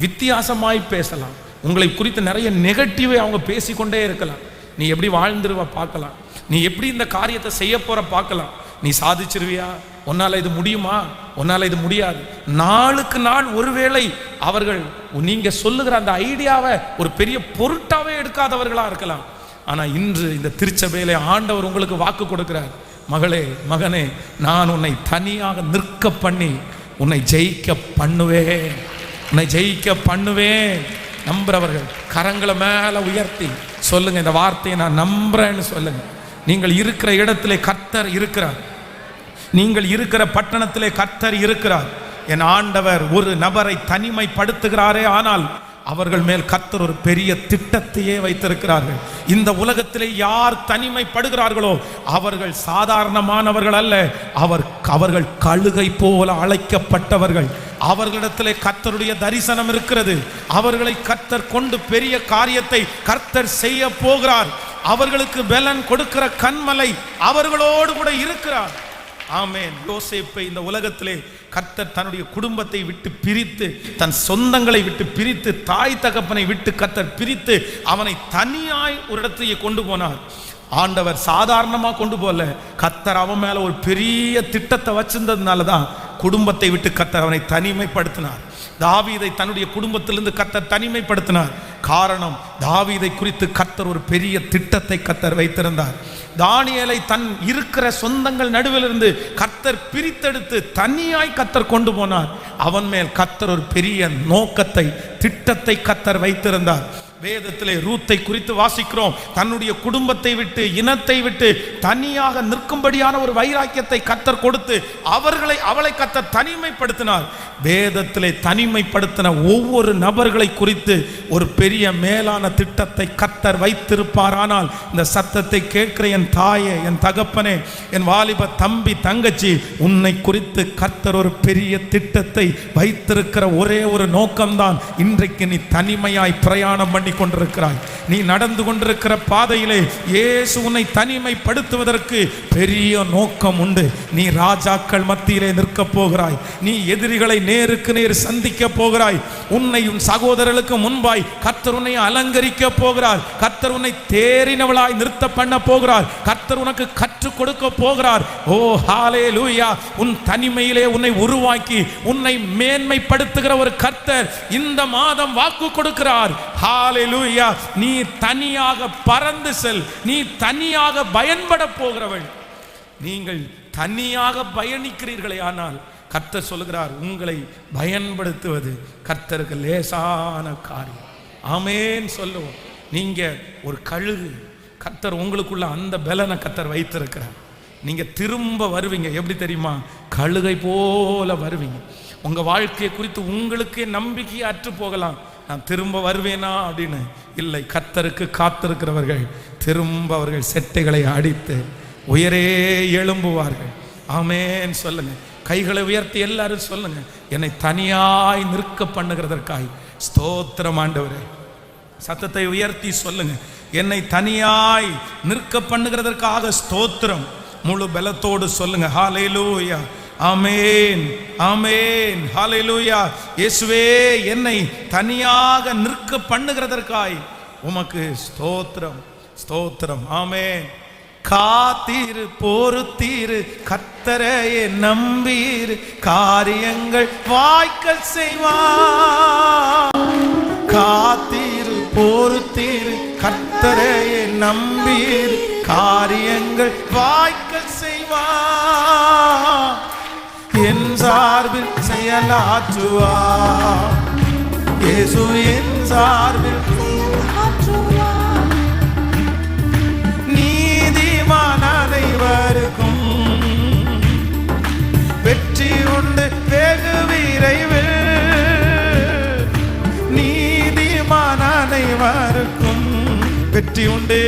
வித்தியாசமாய் பேசலாம். உங்களை குறித்து நிறைய நெகட்டிவை அவங்க பேசிக்கொண்டே இருக்கலாம். நீ எப்படி வாழ்ந்துருவ பார்க்கலாம், நீ எப்படி இந்த காரியத்தை செய்ய போற பார்க்கலாம், நீ சாதிச்சிருவியா, உன்னால இது முடியுமா, உன்னால இது முடியாது. நாளுக்கு நாள் ஒருவேளை அவர்கள் நீங்க சொல்லுகிற அந்த ஐடியாவை ஒரு பெரிய பொருட்டாவே எடுக்காதவர்களா இருக்கலாம். ஆனா இன்று இந்த திருச்சபையிலே ஆண்டவர் உங்களுக்கு வாக்கு கொடுக்கிறார், மகளே, மகனே, நான் உன்னை தனியாக நிற்க பண்ணி உன்னை ஜெயிக்க பண்ணுவேன், உன்னை ஜெயிக்க பண்ணுவேன். நம்புறவர்கள் கரங்களை மேல உயர்த்தி சொல்லுங்க, இந்த வார்த்தையை நான் நம்புறேன்னு சொல்லுங்க. நீங்கள் இருக்கிற இடத்திலே கர்த்தர் இருக்கிறார். நீங்கள் இருக்கிற பட்டணத்திலே கர்த்தர் இருக்கிறார். என் ஆண்டவர் ஒரு நபரை தனிமைப்படுத்துகிறாரே, ஆனால் அவர்கள் மேல் கர்த்தர் ஒரு பெரிய திட்டத்தையே வைத்திருக்கிறார்கள். இந்த உலகத்திலே யார் தனிமைப்படுகிறார்களோ அவர்கள் சாதாரணமானவர்கள் அல்ல. அவர்கள் கழுகை போல அழைக்கப்பட்டவர்கள். அவர்களிடத்திலே கர்த்தருடைய தரிசனம் இருக்கிறது. அவர்களை கர்த்தர் கொண்டு பெரிய காரியத்தை கர்த்தர் செய்ய போகிறார். அவர்களுக்கு பெலன் கொடுக்கிற கன்மலை அவர்களோடு கூட இருக்கிறார். ஆமென். யோசேப்பை இந்த உலகத்திலே கர்த்தர் தன்னுடைய குடும்பத்தை விட்டு பிரித்து, தன் சொந்தங்களை விட்டு பிரித்து, தாய் தகப்பனை விட்டு கர்த்தர் பிரித்து அவனை தனியாய் ஒரு இடத்தையே கொண்டு போனார். ஆண்டவர் சாதாரணமாக கொண்டு போல, கர்த்தர் அவன் மேல ஒரு பெரிய திட்டத்தை வச்சிருந்ததுனால தான் குடும்பத்தை விட்டு கர்த்தர் அவனை தனிமைப்படுத்தினார். தாவீதை தன்னுடைய குடும்பத்திலிருந்து கர்த்தர் தனிமைப்படுத்தினார். காரணம், தாவீதை குறித்து கர்த்தர் ஒரு பெரிய திட்டத்தை கர்த்தர் வைத்திருந்தார். தானியேலை தன் இருக்கிற சொந்தங்கள் நடுவிலிருந்து கர்த்தர் பிரித்தெடுத்து தனியாய் கர்த்தர் கொண்டு போனார். அவன் மேல் கர்த்தர் ஒரு பெரிய நோக்கத்தை, திட்டத்தை கர்த்தர் வைத்திருந்தார். வேதத்திலே ரூத்தை குறித்து வாசிக்கிறோம். தன்னுடைய குடும்பத்தை விட்டு, இனத்தை விட்டு தனியாக நிற்கும்படியான ஒரு வைராக்கியத்தை கர்த்தர் கொடுத்து அவளை கர்த்தர் தனிமைப்படுத்தினார். வேதத்திலே தனிமைப்படுத்தின ஒவ்வொரு நபர்களை குறித்து ஒரு பெரிய மேலான திட்டத்தை கர்த்தர் வைத்திருப்பார். ஆனால் இந்த சத்தத்தை கேட்கிற என் தாயே, என் தகப்பனே, என் வாலிப தம்பி, தங்கச்சி, உன்னை குறித்து கர்த்தர் ஒரு பெரிய திட்டத்தை வைத்திருக்கிற ஒரே ஒரு நோக்கம்தான், இன்றைக்கு நீ தனிமையாய் பிரயாணம் பண்ணி கொண்டிருக்கிறாய். நீ நடந்து கொண்டிருக்கிற பாதையிலே இயேசு உன்னை தனிமைப்படுத்துவதற்கு பெரிய நோக்கம் உண்டு. நீ ராஜாக்கள் மத்தியிலே நிற்க போகிறாய். நீ எதிரிகளை நேருக்கு நேர் சந்திக்க போகிறாய். உன்னையும் சகோதரர்களுக்கு முன்பாய் கர்த்தர் உன்னை அலங்கரிக்க போகிறார். கர்த்தர் உன்னை தேறினவளாய் நிறுத்த பண்ண போகிறார். கர்த்தர் உனக்கு கற்றுக் கொடுக்க போகிறார். ஓ ஹல்லேலூயா! உன் தனிமையிலே உன்னை உருவாக்கி உன்னை மேன்மைப்படுத்துகிற ஒரு கர்த்தர் இந்த மாதம் வாக்கு கொடுக்கிறார். ஹல்லேலூயா! நீ தனியாக பறந்து செல். நீ தனியாக பயன்பட போகிறவள். நீங்கள் தனியாக பயணிக்கிறீர்களே, ஆனால் கர்த்தர் சொல்லுகிறார், உங்களை பயன்படுத்துவது கர்த்தருக்கு லேசான காரியம். ஆமென் சொல்லுவோம். நீங்க ஒரு கழுகு, கர்த்தர் உங்களுக்குள்ள அந்த பலனை கர்த்தர் வைத்திருக்கிறார். நீங்க திரும்ப வருவீங்க. எப்படி தெரியுமா? கழுகை போல வருவீங்க. உங்க வாழ்க்கையை குறித்து உங்களுக்கே நம்பிக்கையை அற்று போகலாம். நான் திரும்ப வருவேனா அப்படின்னு. இல்லை, கர்த்தருக்கு காத்திருக்கிறவர்கள் திரும்ப அவர்கள் செட்டைகளை அடித்து உயரே எழும்புவார்கள். ஆமென் சொல்லுங்க. கைகளை உயர்த்தி எல்லாரும் சொல்லுங்க, என்னை தனியாய் நிற்க பண்ணுகிறதற்காய் ஸ்தோத்திரம் ஆண்டவரே. சத்தத்தை உயர்த்தி சொல்லுங்க, என்னை தனியாய் நிற்க பண்ணுகிறதற்காக ஸ்தோத்திரம். முழு பலத்தோடு சொல்லுங்க, ஹல்லேலூயா, ஆமென், ஆமென், ஹல்லேலூயா. இயேசுவே, என்னை தனியாக நிற்க பண்ணுகிறதற்காய் உமக்கு ஸ்தோத்திரம், ஸ்தோத்திரம், ஆமென். காத்தீரு பொறுத்தீரு கர்த்தரையே நம்பீரு, காரியங்கள் வாய்க்கல் செய்வார். காத்தீரு பொறுத்தீரு கர்த்தரையே நம்பீரு, காரியங்கள் வாய்க்கல் செய்வார். என் சார்பில் செயலாற்றுவார் இயேசு, என் சார்பில் செயலாற்றுவார். நீதிமான் அனைவருக்கும் வெற்றி உண்டு வெகு விரைவில். நீதிமான் அனைவருக்கும் வெற்றி உண்டு.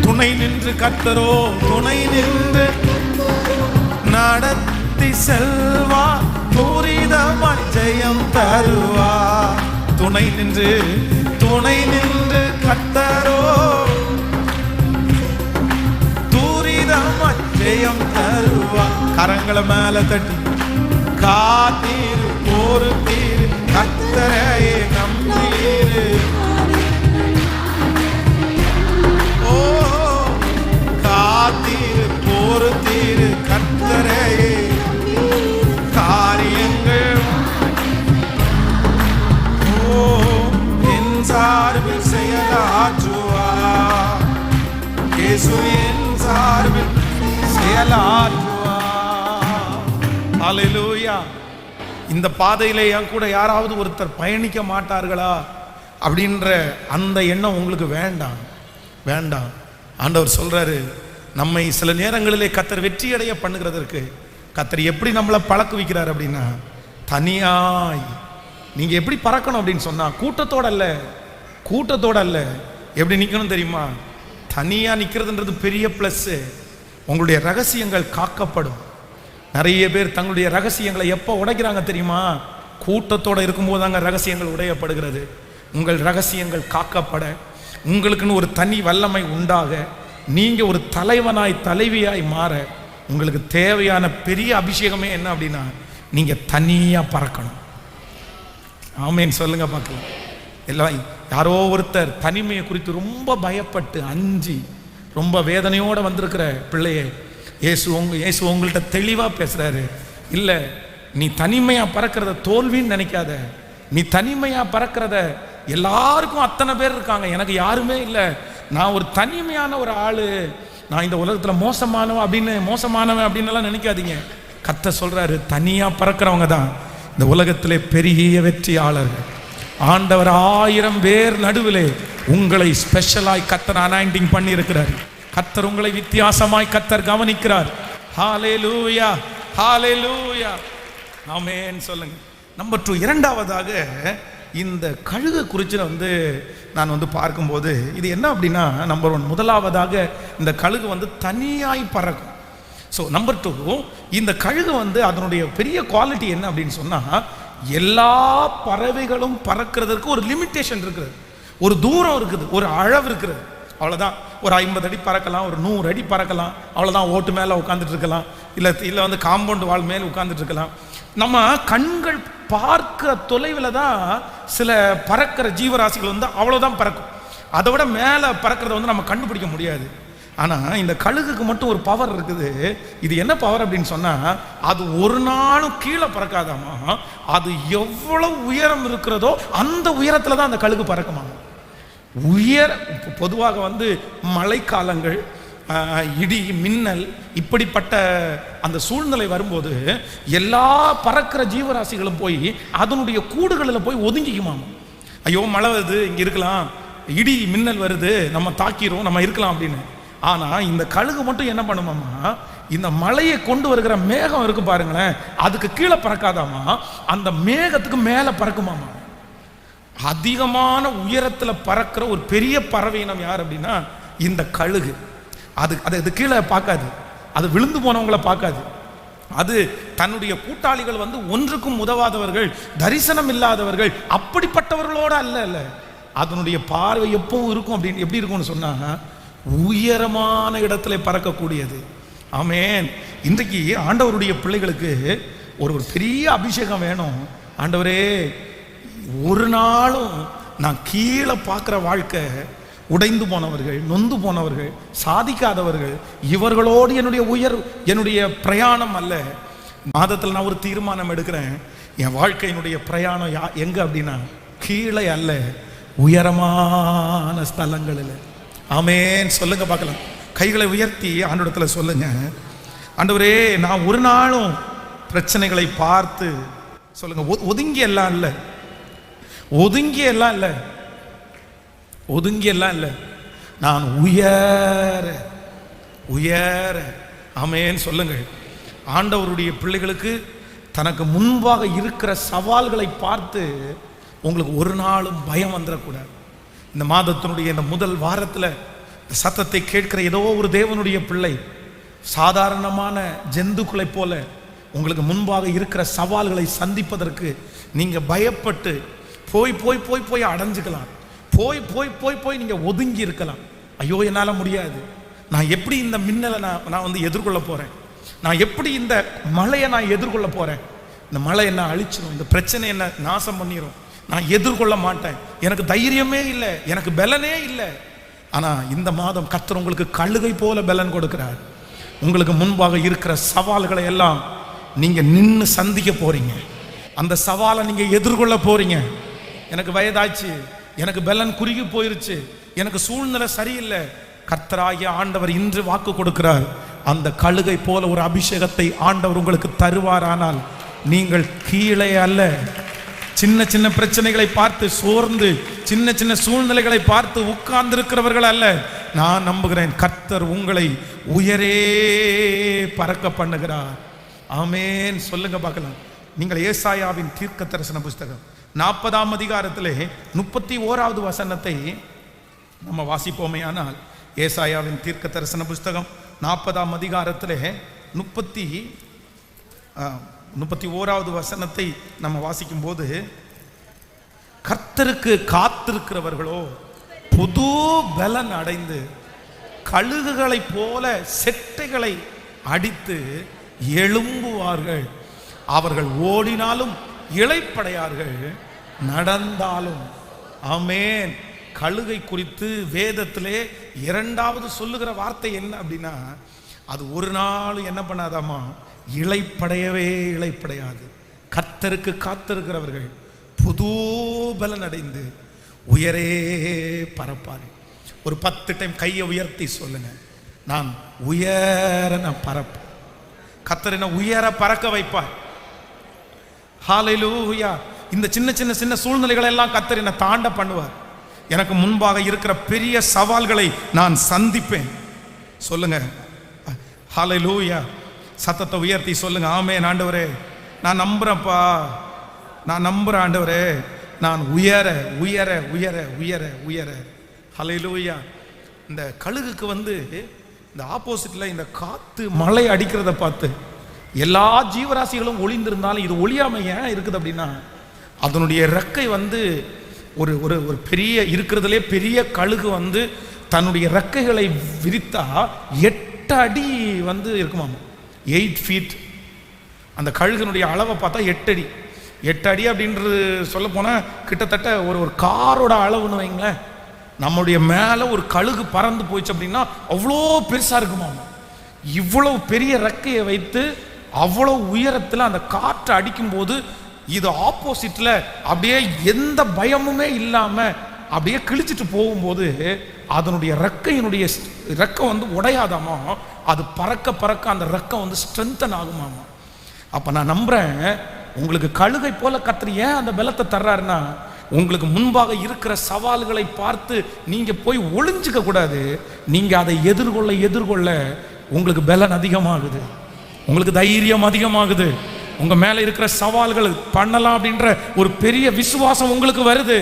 துணை நின்று கர்த்தரோ துணை நின்று நடத்தி செல்வா, துரிதமாய் ஜெயம் தருவா. துணை நின்று கர்த்தரோ துரிதமாய் ஜெயம் தருவா. கரங்களை மேல தட்டி காத்தீரு பொறுத்தீரு கர்த்தரையே நம்பீரு. காத்தீரு பொறுத்தீரு கர்த்தரையே, காரியங்கள் என் சார்பில் செயலாற்றுவார் இயேசு, என் சார்பில் செயலாற்றுவார். ஹல்லேலூயா. இந்த பாதையிலே என் கூட யாராவது ஒருத்தர் பயணிக்க மாட்டார்களா அப்படின்ற அந்த எண்ணம் உங்களுக்கு வேண்டாம், வேண்டாம். ஆண்டவர் சொல்றாரு, நம்மை சில நேரங்களிலே கர்த்தர் வெற்றி அடைய பண்ணுகிறதற்கு கர்த்தர் எப்படி நம்மளை பழக்குவிக்கிறார் அப்படின்னா, தனியாய் நீங்க எப்படி பறக்கணும் அப்படின்னு சொன்னா, கூட்டத்தோட அல்ல, கூட்டத்தோட அல்ல. எப்படி நிக்கணும் தெரியுமா? தனியா நிக்கிறதுன்றது பெரிய பிளஸ். உங்களுடைய ரகசியங்கள் காக்கப்படும். நிறைய பேர் தங்களுடைய ரகசியங்களை எப்போ உடைக்கிறாங்க தெரியுமா? கூட்டத்தோட இருக்கும்போது தாங்க ரகசியங்கள் உடையப்படுகிறது. உங்கள் ரகசியங்கள் காக்கப்பட, உங்களுக்குன்னு ஒரு தனி வல்லமை உண்டாக, நீங்க ஒரு தலைவனாய் தலைவியாய் மாற, உங்களுக்கு தேவையான பெரிய அபிஷேகமே என்ன அப்படின்னா, நீங்க தனியா பறக்கணும். ஆமென் சொல்லுங்க பார்க்கலாம். எல்லாம் யாரோ ஒருத்தர் தனிமையை குறித்து ரொம்ப பயப்பட்டு அஞ்சி ரொம்ப வேதனையோட வந்திருக்கிற பிள்ளையே இயேசு உங்கள்கிட்ட தெளிவா பேசுறாரு. இல்ல, நீ தனிமையா பறக்கிறத தோல்வின்னு நினைக்காத. நீ தனிமையா பறக்கிறத, எல்லாருக்கும் அத்தனை பேர் இருக்காங்க, எனக்கு யாருமே இல்லை, நான் ஒரு தனிமையான ஒரு ஆளு, நான் இந்த உலகத்துல மோசமானவன் அப்படின்னு எல்லாம் நினைக்காதீங்க. கர்த்தர் சொல்றாரு, தனியா பறக்கிறவங்க தான் இந்த உலகத்திலே பெரிய வெற்றியாளர்கள். ஆண்டவர் 1000 பேர் நடுவிலே உங்களை ஸ்பெஷலாய் கர்த்தர் அனாயிண்டிங் பண்ணி இருக்கிறார். கர்த்தர் உங்களை வித்தியாசமாய் கர்த்தர் கவனிக்கிறார். ஹல்லேலூயா, ஹல்லேலூயா, ஆமென் சொல்லுங்க. நம்பர் 2, இரண்டாவதாக இந்த கழுகு குறித்து நான் பார்க்கும்போது இது என்ன அப்படின்னா, நம்பர் 1, முதலாவதாக இந்த கழுகு தனியாய் பறக்கும். ஸோ நம்பர் 2, இந்த கழுகு அதனுடைய பெரிய குவாலிட்டி என்ன அப்படின்னு சொன்னால், எல்லா பறவைகளும் பறக்கிறதுக்கு ஒரு லிமிட்டேஷன் இருக்குது, ஒரு தூரம் இருக்குது, ஒரு அளவு இருக்குது. அவ்வளோதான். ஒரு 50 அடி பறக்கலாம், ஒரு 100 அடி பறக்கலாம், அவ்வளோதான். ஓட்டு மேலே உட்காந்துட்டு இருக்கலாம், இல்லை காம்பவுண்ட் வால் மேலே உட்காந்துட்டு இருக்கலாம். நம்ம கண்கள் பார்க்கிற தொலைவில் தான் சில பறக்கிற ஜீவராசிகள் அவ்வளோதான் பறக்கும். அதை விட மேலே பறக்கிறத நம்ம கண்டுபிடிக்க முடியாது. ஆனால் இந்த கழுகுக்கு மட்டும் ஒரு பவர் இருக்குது. இது என்ன பவர் அப்படின்னு சொன்னால், அது ஒரு நாளும் கீழே பறக்காதாமா. அது எவ்வளவு உயரம் இருக்கிறதோ அந்த உயரத்தில் தான் அந்த கழுகு பறக்குமா. பொதுவாக மழைக்காலங்கள், இடி மின்னல் இப்படிப்பட்ட அந்த சூழ்நிலை வரும்போது எல்லா பறக்கிற ஜீவராசிகளும் போய் அதனுடைய கூடுகளில் போய் ஒதுங்கிக்குமாமா. ஐயோ மழை வருது, இங்கே இருக்கலாம், இடி மின்னல் வருது, நம்ம தாக்கிரும், நம்ம இருக்கலாம் அப்படின்னு. ஆனால் இந்த கழுகு மட்டும் என்ன பண்ணுமாமா, இந்த மழையை கொண்டு வருகிற மேகம் இருக்கு பாருங்களேன், அதுக்கு கீழே பறக்காதாமா, அந்த மேகத்துக்கு மேலே பறக்குமாமா. அதிகமான உயரத்தில் பறக்கிற ஒரு பெரிய பறவை இனம் யார் அப்படின்னா இந்த கழுகு. அது கீழே பார்க்காது, அது விழுந்து போனவங்களை பார்க்காது. அது தன்னுடைய கூட்டாளிகள் வந்து ஒன்றுக்கும் உதவாதவர்கள், தரிசனம் இல்லாதவர்கள், அப்படிப்பட்டவர்களோட அல்ல. அதனுடைய பார்வை எப்பவும் இருக்கும் அப்படின்னு எப்படி இருக்கும்னு சொன்னா உயரமான இடத்துல பறக்கக்கூடியது. ஆமென். இன்றைக்கு ஆண்டவருடைய பிள்ளைகளுக்கு ஒரு பெரிய அபிஷேகம் வேணும். ஆண்டவரே, ஒரு நாளும் நான் கீழே பார்க்குற வாழ்க்கை, உடைந்து போனவர்கள், நொந்து போனவர்கள், சாதிக்காதவர்கள், இவர்களோடு என்னுடைய பிரயாணம் அல்ல. மாதத்தில் நான் ஒரு தீர்மானம் எடுக்கிறேன், என் வாழ்க்கையினுடைய பிரயாணம் எங்க அப்படின்னா கீழே அல்ல, உயரமான ஸ்தலங்களில். ஆமென். சொல்லுங்க பார்க்கலாம். கைகளை உயர்த்தி ஆண்டவரிடத்துல சொல்லுங்க, ஆண்டவரே, நான் ஒரு நாளும் பிரச்சனைகளை பார்த்து சொல்லுங்க ஒதுங்கி எல்லாம் இல்லை, ஒதுங்கி எல்லாம் இல்லை, நான் உயர. ஆமென். சொல்லுங்க. ஆண்டவருடைய பிள்ளைகளுக்கு தனக்கு முன்பாக இருக்கிற சவால்களை பார்த்து உங்களுக்கு ஒரு நாளும் பயம் வந்துடக்கூடாது. இந்த மாதத்தினுடைய இந்த முதல் வாரத்தில் சத்தத்தை கேட்கிற ஏதோ ஒரு தேவனுடைய பிள்ளை சாதாரணமான ஜந்துக்களை போல உங்களுக்கு முன்பாக இருக்கிற சவால்களை சந்திப்பதற்கு நீங்க பயப்பட்டு போய் அடைஞ்சுக்கலாம். போய் நீங்க ஒதுங்கி இருக்கலாம். ஐயோ, என்னால முடியாது, நான் எப்படி இந்த மின்னலை நான் வந்து எதிர்கொள்ள போறேன், நான் எப்படி இந்த மழையை நான் எதிர்கொள்ள போறேன், இந்த மழை என்ன அழிச்சிடும், இந்த பிரச்சனை என்ன நாசம் பண்ணிடும், நான் எதிர்கொள்ள மாட்டேன், எனக்கு தைரியமே இல்லை, எனக்கு பலனே இல்லை. ஆனா இந்த மாதம் கர்த்தர் உங்களுக்கு கழுகை போல பலன் கொடுக்கிறார். உங்களுக்கு முன்பாக இருக்கிற சவால்களை எல்லாம் நீங்க நின்று சந்திக்க போறீங்க. அந்த சவாலை நீங்க எதிர்கொள்ள போறீங்க. எனக்கு வயதாச்சு, எனக்கு பலன் குறுகி போயிருச்சு, எனக்கு சூழ்நிலை சரியில்லை. கர்த்தராகிய ஆண்டவர் இன்று வாக்கு கொடுக்கிறார், அந்த கழுகை போல ஒரு அபிஷேகத்தை ஆண்டவர் உங்களுக்கு தருவாரானால் நீங்கள் கீழே அல்ல. சின்ன பிரச்சனைகளை பார்த்து சோர்ந்து, சின்ன சூழ்நிலைகளை பார்த்து உட்கார்ந்து இருக்கிறவர்கள் அல்ல. நான் நம்புகிறேன், கர்த்தர் உங்களை உயரே பறக்க பண்ணுகிறார். ஆமென். சொல்லுங்க பார்க்கலாம். நீங்கள் ஏசாயாவின் தீர்க்க தரிசன புஸ்தகம் 40ஆம் அதிகாரத்திலே 31வது வசனத்தை நம்ம வாசிப்போமே. ஆனால் ஏசாயாவின் தீர்க்க தரிசன புஸ்தகம் 40ஆம் அதிகாரத்திலே 31வது வசனத்தை நம்ம வாசிக்கும் போது, கர்த்தருக்கு காத்திருக்கிறவர்களோ புது பலன் அடைந்து கழுகுகளை போல செட்டைகளை அடித்து எழும்புவார்கள். அவர்கள் ஓடினாலும் இளைப்படையார்கள், நடந்தாலும். ஆமென். கழுகை குறித்து வேதத்திலே 2வது சொல்லுகிற வார்த்தை என்ன அப்படின்னா, அது ஒரு நாள் என்ன பண்ணாதாமா, இளைப்படையாது. கர்த்தருக்கு காத்திருக்கிறவர்கள் புது பலன் அடைந்து உயரே பறப்பார்கள். ஒரு 10 டைம் கையை உயர்த்தி சொல்லுங்க, நான் உயர பறப்பேன். கர்த்தர் என்ன உயர பறக்க வைப்பார். ஹல்லேலூயா. இந்த சின்ன சூழ்நிலைகளை எல்லாம் கர்த்தர் என்ன தாண்ட பண்ணுவார். எனக்கு முன்பாக இருக்கிற பெரிய சவால்களை நான் சந்திப்பேன். சொல்லுங்க ஹல்லேலூயா. சத்தத்தை உயர்த்தி சொல்லுங்க, ஆமென். ஆண்டவரே, நான் நம்புறேன்ப்பா, நான் நம்புறேன் ஆண்டவரே, நான் உயர. ஹல்லேலூயா. இந்த கழுகுக்கு வந்து இந்த ஆப்போசிட்ல இந்த காத்து மழை அடிக்கிறத பார்த்து எல்லா ஜீவராசிகளும் ஒளிந்திருந்தாலும் இது ஒளியாம ஏன் இருக்குது அப்படின்னா, அதனுடைய ரெக்கை வந்து ஒரு ஒரு பெரிய இருக்கிறதுலே பெரிய கழுகு வந்து தன்னுடைய ரெக்கைகளை விரித்தா 8 அடி வந்து இருக்குமாம். 8 feet. அந்த கழுகுனுடைய அளவை பார்த்தா 8 அடி. 8 அடி அப்படின்றது சொல்ல போனால் கிட்டத்தட்ட ஒரு காரோட அளவுன்னு வைங்களேன். நம்முடைய மேலே ஒரு கழுகு பறந்து போயிடுச்சு அப்படின்னா அவ்வளோ பெருசாக இருக்குமாம். இவ்வளவு பெரிய ரெக்கையை வைத்து அவ்வளோ உயரத்தில் அந்த காற்றை அடிக்கும்போது இது ஆப்போசிட்டில் அப்படியே எந்த பயமுமே இல்லாமல் அப்படியே கிழிச்சிட்டு போகும்போது அதனுடைய ரெக்கை வந்து உடையாதாமா, அது பறக்க அந்த ரெக்கை வந்து ஸ்ட்ரென்தன் ஆகுமாமா. அப்போ நான் நம்புகிறேன், உங்களுக்கு கழுகை போல கர்த்தர் ஏன் அந்த பலத்தை தர்றாருன்னா, உங்களுக்கு முன்பாக இருக்கிற சவால்களை பார்த்து நீங்க போய் ஒளிஞ்சிக்க கூடாது. நீங்க அதை எதிர்கொள்ள உங்களுக்கு பலன் அதிகமாகுது, உங்களுக்கு தைரியம் அதிகமாகுது. உங்க மேல இருக்கிற சவால்கள் பண்ணலாம் அப்படின்ற ஒரு பெரிய விசுவாசம் உங்களுக்கு வருது.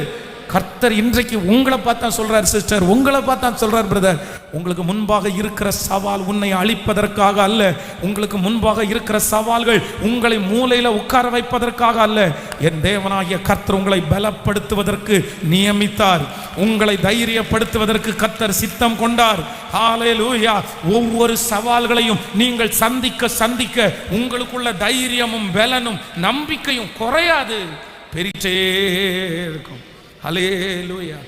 கர்த்தர் இன்றைக்கு உங்களை பார்த்தா சொல்றாரு சிஸ்டர், உங்களை பார்த்தா சொல்றாரு பிரதர், உங்களுக்கு முன்பாக இருக்கிற சவால் உன்னை அழிப்பதற்காக அல்ல. உங்களுக்கு முன்பாக இருக்கிற சவால்கள் உங்களை மூலையில உட்கார வைப்பதற்காக அல்ல. என் தேவனாகிய கர்த்தர் உங்களை பலப்படுத்துவதற்கு நியமித்தார். உங்களை தைரியப்படுத்துவதற்கு கர்த்தர் சித்தம் கொண்டார். ஹல்லேலூயா. ஒவ்வொரு சவால்களையும் நீங்கள் சந்திக்க சந்திக்க உங்களுக்குள்ள தைரியமும் பலனும் நம்பிக்கையும் குறையாது, பெரிட்டே இருக்கும். ஹல்லேலூயா.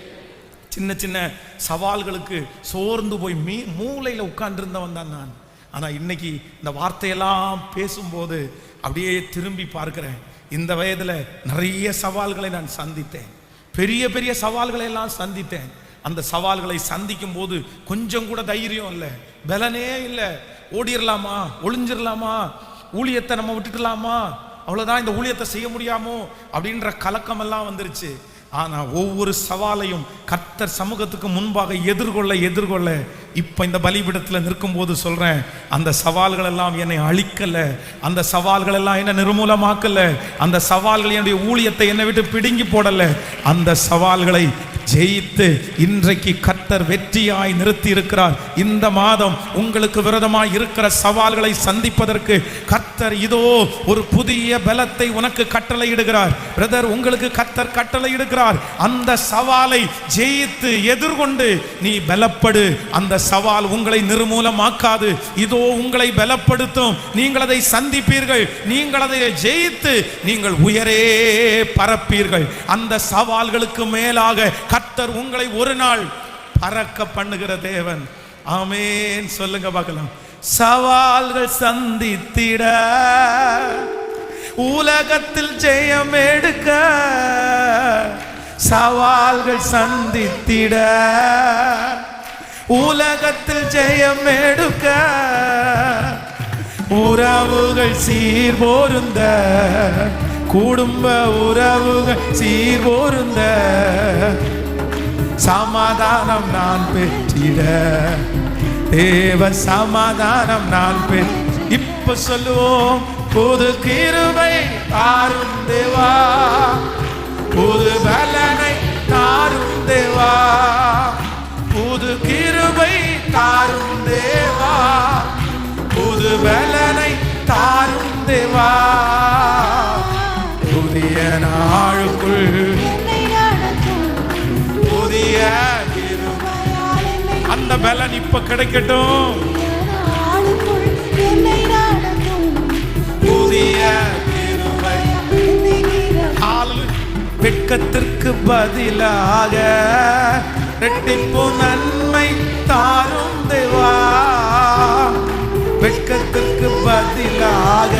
சின்ன சின்ன சவால்களுக்கு சோர்ந்து போய் மூலையில் உட்கார்ந்திருந்தவன் தான் நான். ஆனால் இன்னைக்கு இந்த வார்த்தையெல்லாம் பேசும்போது அப்படியே திரும்பி பார்க்கிறேன். இந்த வயதில் நிறைய சவால்களை நான் சந்தித்தேன், பெரிய பெரிய சவால்களை எல்லாம் சந்தித்தேன். அந்த சவால்களை சந்திக்கும் போது கொஞ்சம் கூட தைரியம் இல்லை, பலனே இல்லை. ஓடிடலாமா, ஒளிஞ்சிடலாமா, ஊழியத்தை நம்ம விட்டுடலாமா, அவ்வளோதான், இந்த ஊழியத்தை செய்ய முடியாமோ அப்படின்ற கலக்கம் எல்லாம் வந்துருச்சு. ஆனால் ஒவ்வொரு சவாலையும் கர்த்தர் சமூகத்துக்கு முன்பாக எதிர்கொள்ள இப்போ இந்த பலிபீடத்தில் நிற்கும் போது சொல்கிறேன், அந்த சவால்கள் எல்லாம் என்னை அழிக்கல, அந்த சவால்கள் எல்லாம் என்னை நிர்மூலமாக்கல, அந்த சவால்கள் என்னுடைய ஊழியத்தை என்னை விட்டு பிடுங்கி போடலை. அந்த சவால்களை ஜெயித்து இன்றைக்கு கர்த்தர் வெற்றியாய் நிறுத்தி இருக்கிறார். இந்த மாதம் உங்களுக்கு விரோதமாய் இருக்கிற சவால்களை சந்திப்பதற்கு கர்த்தர் இதோ ஒரு புதிய பலத்தை உனக்கு கட்டளையிடுகிறார். பிரதர், உங்களுக்கு கர்த்தர் கட்டளையிடுகிறார். அந்த சவாலை ஜெயித்து எதிர்கொண்டு நீ பலப்படு. அந்த சவால் உங்களை நிர்மூலமாக்காது, இதோ உங்களை பலப்படுத்தும். நீங்கள் அதை சந்திப்பீர்கள், நீங்கள் அதை ஜெயித்து நீங்கள் உயரே பறப்பீர்கள். அந்த சவால்களுக்கு மேலாக கர்த்தர் உங்களை ஒரு நாள் பறக்க பண்ணுகிற தேவன். ஆமென் சொல்லுங்க பார்க்கலாம். சவால்கள் சந்தித்திட, உலகத்தில் ஜெயம் எடுக்க, சவால்கள் சந்தித்திட, உலகத்தில் ஜெயம் எடுக்க, உறவுகள் சீர்பொருந்த, குடும்ப உறவுகள் சீர்பொருந்த, சமாதானம் நான் பெற்றிட, தேவ சமாதானம் நான் இப்ப சொல்லுவோம். புது கிருபை தாரும் தேவா, புது பலனை தாரும் தேவா, புது கிருபை தாரும் தேவா, புது பலனை தாரும் தேவா. புதிய நாளுக்குள் புதிய அந்த பலன் இப்ப கிடைக்கட்டும். புதிய வெட்கத்திற்கு பதிலாக இரட்டிப்பு நன்மை தாரும் தேவா, வெட்கத்திற்கு பதிலாக